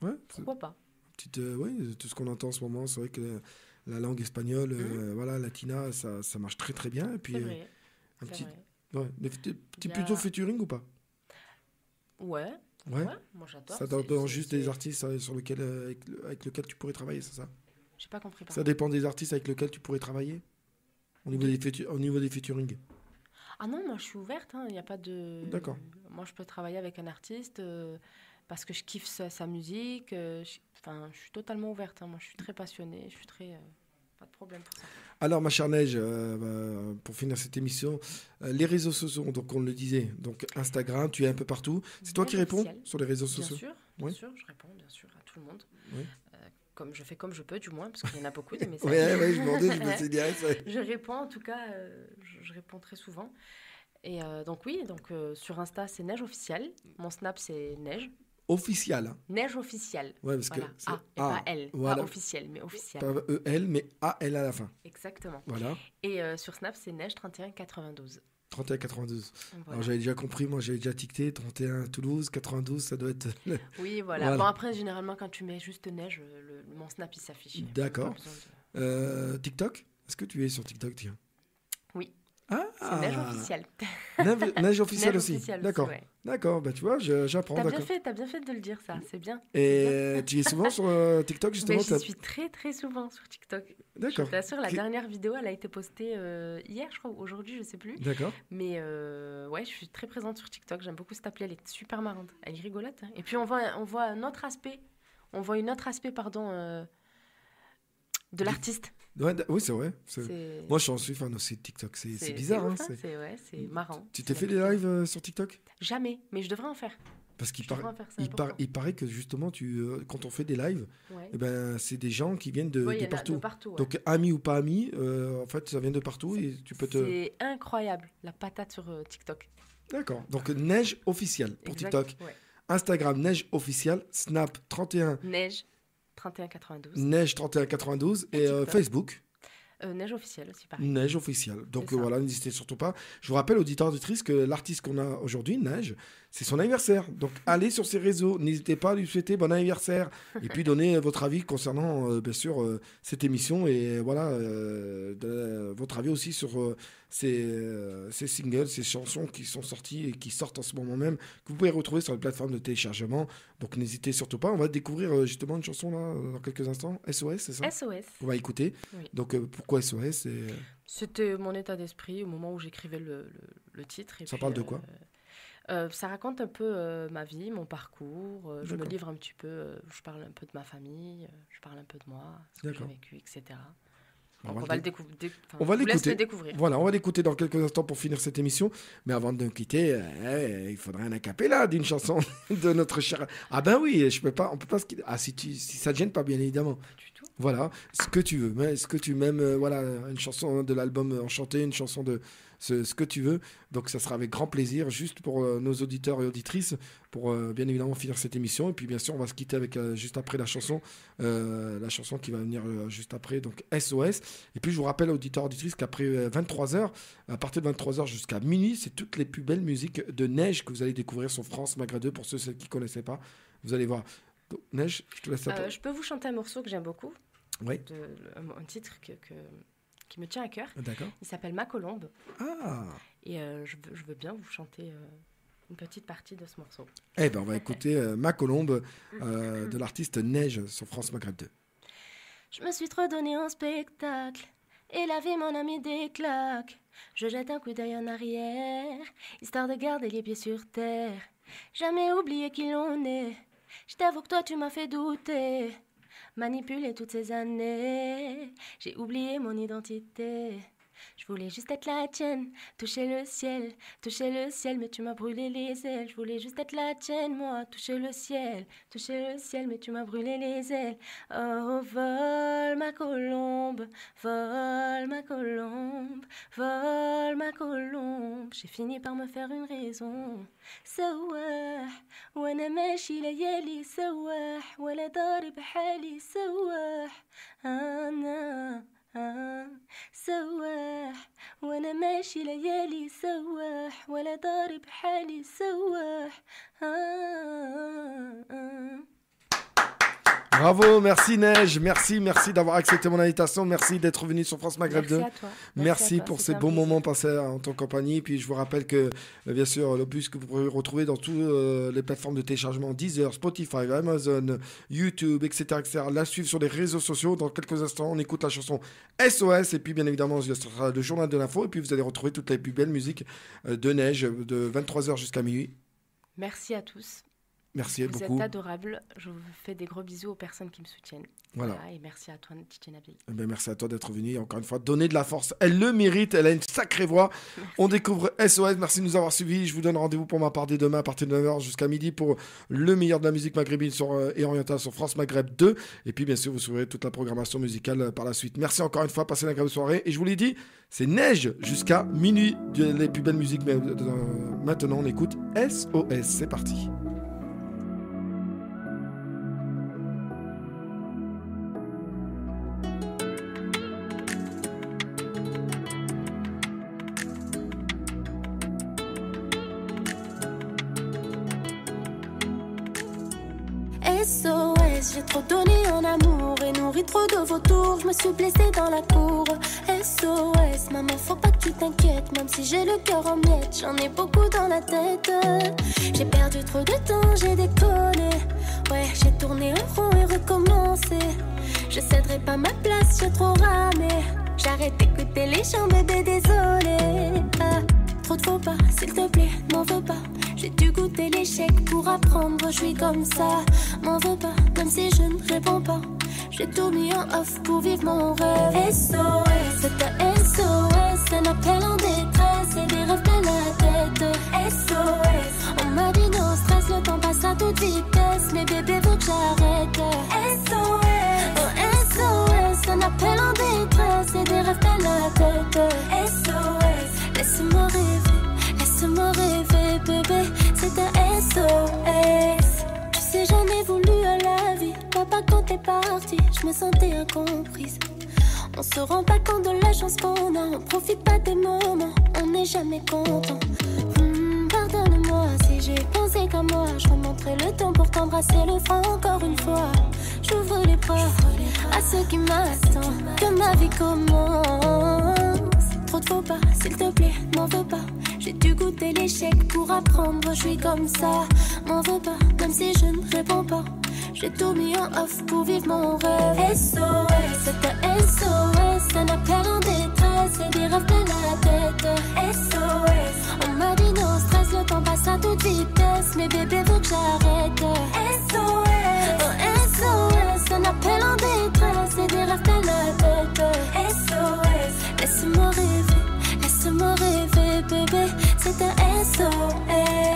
Ouais, Pourquoi pas. Oui, tout ce qu'on entend en ce moment, c'est vrai que la langue espagnole, voilà, latina, ça marche très très bien. Et puis, C'est vrai. un c'est petit, vrai. ouais, mais t'es plutôt featuring ou pas? Ouais. Ouais. Moi j'adore. Ça dépend juste des artistes sur lesquels, avec lesquels tu pourrais travailler, c'est ça? J'ai pas compris. Ça dépend des artistes avec lesquels tu pourrais travailler au niveau des featuring. Ah non, moi je suis ouverte. Il n'y a pas de. D'accord. Moi je peux travailler avec un artiste parce que je kiffe sa musique. Je suis totalement ouverte. Moi je suis très passionnée. Je suis très. Pas de problème pour ça. Alors, ma chère Neige, pour finir cette émission, les réseaux sociaux, donc on le disait, donc Instagram, tu es un peu partout. C'est toi qui réponds sur les réseaux sociaux? Bien sûr, je réponds bien sûr à tout le monde. Oui. Je fais comme je peux, du moins, parce qu'il y en a beaucoup des messages. Ouais, je m'en doute, je me suis dit, Je réponds, en tout cas, je réponds très souvent. Et donc sur Insta, c'est Neige officielle. Mon Snap, c'est Neige. Officiel. Hein. Neige officielle. Ouais, parce voilà. que c'est pas L. Voilà. Pas officielle, mais officielle. Pas EL, mais AL à la fin. Exactement. Voilà. Et sur Snap, c'est Neige 3192. 31,92. Voilà. Alors j'avais déjà compris, moi j'avais déjà ticté 31 Toulouse, 92, ça doit être. Oui, voilà. Bon, après, généralement, quand tu mets juste Neige, mon Snap il s'affiche. D'accord. TikTok? Est-ce que tu es sur TikTok, tiens? Oui. Ah, c'est Neige officielle. Neige officielle aussi. Officielle D'accord. aussi, ouais. D'accord, bah tu vois, j'apprends. T'as bien fait de le dire, ça, c'est bien. Et tu es souvent sur TikTok, justement? Mais j'y suis très très souvent sur TikTok. D'accord. Je t'assure, la dernière vidéo, elle a été postée hier, je crois, ou aujourd'hui, je sais plus. D'accord. Mais ouais, je suis très présente sur TikTok. J'aime beaucoup cette appli, elle est super marrante. Elle est rigolote. Hein. Et puis on voit un autre aspect. On voit une autre aspect, de l'artiste. Ouais, oui, c'est vrai. Moi, je suis fan aussi de TikTok. C'est bizarre. Ouf, hein, c'est marrant. Tu t'es fait des lives sur TikTok? Jamais, mais je devrais en faire. Parce qu'il paraît que justement, quand on fait des lives, eh ben, c'est des gens qui viennent de partout. Ouais. Donc, amis ou pas amis, en fait, ça vient de partout et tu peux C'est incroyable, la patate sur TikTok. D'accord. Donc, Neige officielle pour TikTok. Ouais. Instagram, Neige officielle. Snap, 31. Neige 3192. Neige 3192. Et Facebook. Neige officielle aussi, pareil. Neige officielle. Donc voilà, n'hésitez surtout pas. Je vous rappelle, auditeurs, auditrices, que l'artiste qu'on a aujourd'hui, Neige, c'est son anniversaire. Donc allez sur ses réseaux, n'hésitez pas à lui souhaiter bon anniversaire. Et puis donner votre avis concernant, bien sûr, cette émission. Et voilà, votre avis aussi sur ces singles, ces chansons qui sont sorties et qui sortent en ce moment même, que vous pouvez retrouver sur les plateformes de téléchargement. Donc n'hésitez surtout pas. On va découvrir justement une chanson là dans quelques instants. SOS, c'est ça? SOS. On va écouter. Oui. Donc pourquoi SOS? C'était mon état d'esprit au moment où j'écrivais le titre. Et ça puis, parle de quoi? Ça raconte un peu ma vie, mon parcours. Je me livre un petit peu. Je parle un peu de ma famille. Je parle un peu de moi, ce que j'ai vécu, etc. Donc on va le découvrir. On va l'écouter. Découvrir. Voilà, on va l'écouter dans quelques instants pour finir cette émission. Mais avant de nous quitter, il faudrait un acapella d'une chanson de notre cher. Ah ben oui, on peut pas se quitter. Ah si ça te gêne pas, bien évidemment. Pas du tout. Voilà, ce que tu veux. Mais ce que tu m'aimes, voilà, une chanson de l'album Enchanté, une chanson de ce que tu veux. Donc ça sera avec grand plaisir, juste pour nos auditeurs et auditrices, pour bien évidemment finir cette émission. Et puis bien sûr, on va se quitter avec juste après la chanson qui va venir juste après, donc SOS. Et puis je vous rappelle, auditeurs et auditrices, qu'après 23h, à partir de 23h jusqu'à minuit, c'est toutes les plus belles musiques de Neige que vous allez découvrir sur France Maghreb 2, pour ceux qui ne connaissaient pas. Vous allez voir. Donc, Neige, je te laisse la je peux vous chanter un morceau que j'aime beaucoup. Oui. Un titre qui me tient à cœur. D'accord. Il s'appelle Ma Colombe. Ah. Et je veux bien vous chanter une petite partie de ce morceau. Eh ben, on va écouter Ma Colombe de l'artiste Neige sur France Maghreb 2. Je me suis trop donné en spectacle et la vie m'en a mis des claques. Je jette un coup d'œil en arrière, histoire de garder les pieds sur terre. Jamais oublié qui l'on est. Je t'avoue que toi tu m'as fait douter. Manipulé toutes ces années, j'ai oublié mon identité. Je voulais juste être la tienne, toucher le ciel, mais tu m'as brûlé les ailes. Je voulais juste être la tienne, moi, toucher le ciel, mais tu m'as brûlé les ailes. Oh, vole ma colombe, vole ma colombe, vole ma colombe. J'ai fini par me faire une raison. So وانا ماشي ليالي سواح ولا ضارب حالي سواح انا سواح وانا ماشي ليالي سواح ولا ضارب حالي سواح Bravo, merci Neige, merci d'avoir accepté mon invitation, merci d'être venu sur France Maghreb 2. Merci à toi. Merci à toi, pour ces bons moments passés en ton compagnie. Puis je vous rappelle que, bien sûr, l'opus que vous pourrez retrouver dans toutes les plateformes de téléchargement, Deezer, Spotify, Amazon, YouTube, etc., etc. La suivre sur les réseaux sociaux. Dans quelques instants, on écoute la chanson SOS. Et puis, bien évidemment, ce sera le journal de l'info. Et puis, vous allez retrouver toutes les plus belles musiques de Neige de 23h jusqu'à minuit. Merci à tous. Merci beaucoup. Vous êtes adorables. Je vous fais des gros bisous aux personnes qui me soutiennent. Voilà. Et merci à toi, DJ Nabil. Merci à toi d'être venu. Encore une fois, donner de la force. Elle le mérite. Elle a une sacrée voix. Merci. On découvre SOS. Merci de nous avoir suivis. Je vous donne rendez-vous pour ma part dès demain à partir de 9h jusqu'à midi pour le meilleur de la musique maghrébine et orientale sur France Maghreb 2. Et puis, bien sûr, vous suivrez toute la programmation musicale par la suite. Merci encore une fois. Passez une agréable soirée. Et je vous l'ai dit, c'est Neige jusqu'à minuit. Les plus belles musiques. Mais maintenant, on écoute SOS. C'est parti. SOS, j'ai trop donné en amour et nourri trop de vautours, je me suis blessée dans la cour. SOS, maman faut pas que tu t'inquiètes, même si j'ai le cœur en miettes, j'en ai beaucoup dans la tête. J'ai perdu trop de temps, j'ai déconné, ouais j'ai tourné en rond et recommencé. Je céderai pas ma place, j'ai trop ramé, j'arrête d'écouter les chants bébé désolé. Trop de faux pas, s'il te plaît, m'en veux pas. J'ai dû goûter l'échec pour apprendre, je suis comme ça. M'en veux pas, même si je ne réponds pas. J'ai tout mis en off pour vivre mon rêve. SOS, c'est un SOS, un appel en détresse et des rêves plein la tête. SOS, on m'a dit non stress, le temps passe à toute vitesse, mais bébé veut que j'arrête. SOS, oh SOS, un appel en détresse et des rêves plein la tête. SOS, laisse-moi rêver, bébé, c'est un SOS. Tu sais, j'en ai voulu à la vie. Papa, quand t'es parti, je me sentais incomprise. On se rend pas compte de la chance qu'on a. On profite pas des moments, on n'est jamais content. Pardonne-moi si j'ai pensé comme moi. Je remonterai le temps pour t'embrasser le front encore une fois. J'ouvre les bras à ceux qui m'attendent, que ma vie commence. Trop de faux pas, s'il te plaît, m'en veux pas. J'ai dû goûter l'échec pour apprendre, je suis comme ça. M'en veux pas, même si je ne réponds pas. J'ai tout mis en off pour vivre mon rêve. SOS, c'est un SOS, un appel en détresse et des rêves plein la tête. SOS, on m'a dit non stress, le temps passe à toute vitesse, mais bébé veut que j'arrête. SOS, oh SOS, un appel en détresse et des rêves plein la tête. SOS, laisse-moi rêver, bébé, c'est un SOS.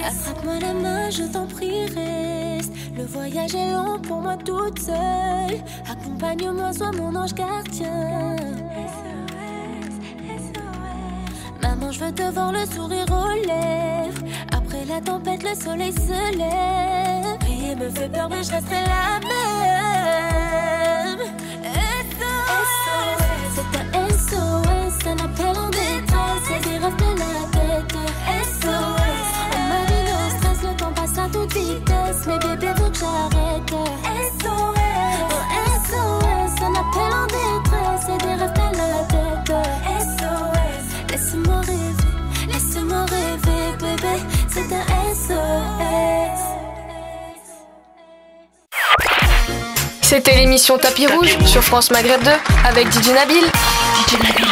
Attrape-moi la main, je t'en prie, reste. Le voyage est long pour moi toute seule. Accompagne-moi, sois mon ange gardien. SOS. Maman, je veux te voir le sourire aux lèvres. Après la tempête, le soleil se lève. Prier me fait peur, mais je resterai la même. SOS, c'est un SOS, un appel en détresse et des rêves de la tête. SOS, on m'a dit non stress, le temps passe à toute vitesse, mais bébé veut que j'arrête. SOS, oh SOS, un appel en détresse et des rêves de la tête. SOS, laisse-moi rêver, bébé, c'est un SOS. C'était l'émission Tapis Rouge sur France Maghreb 2 avec DJ Nabil. DJ Nabil.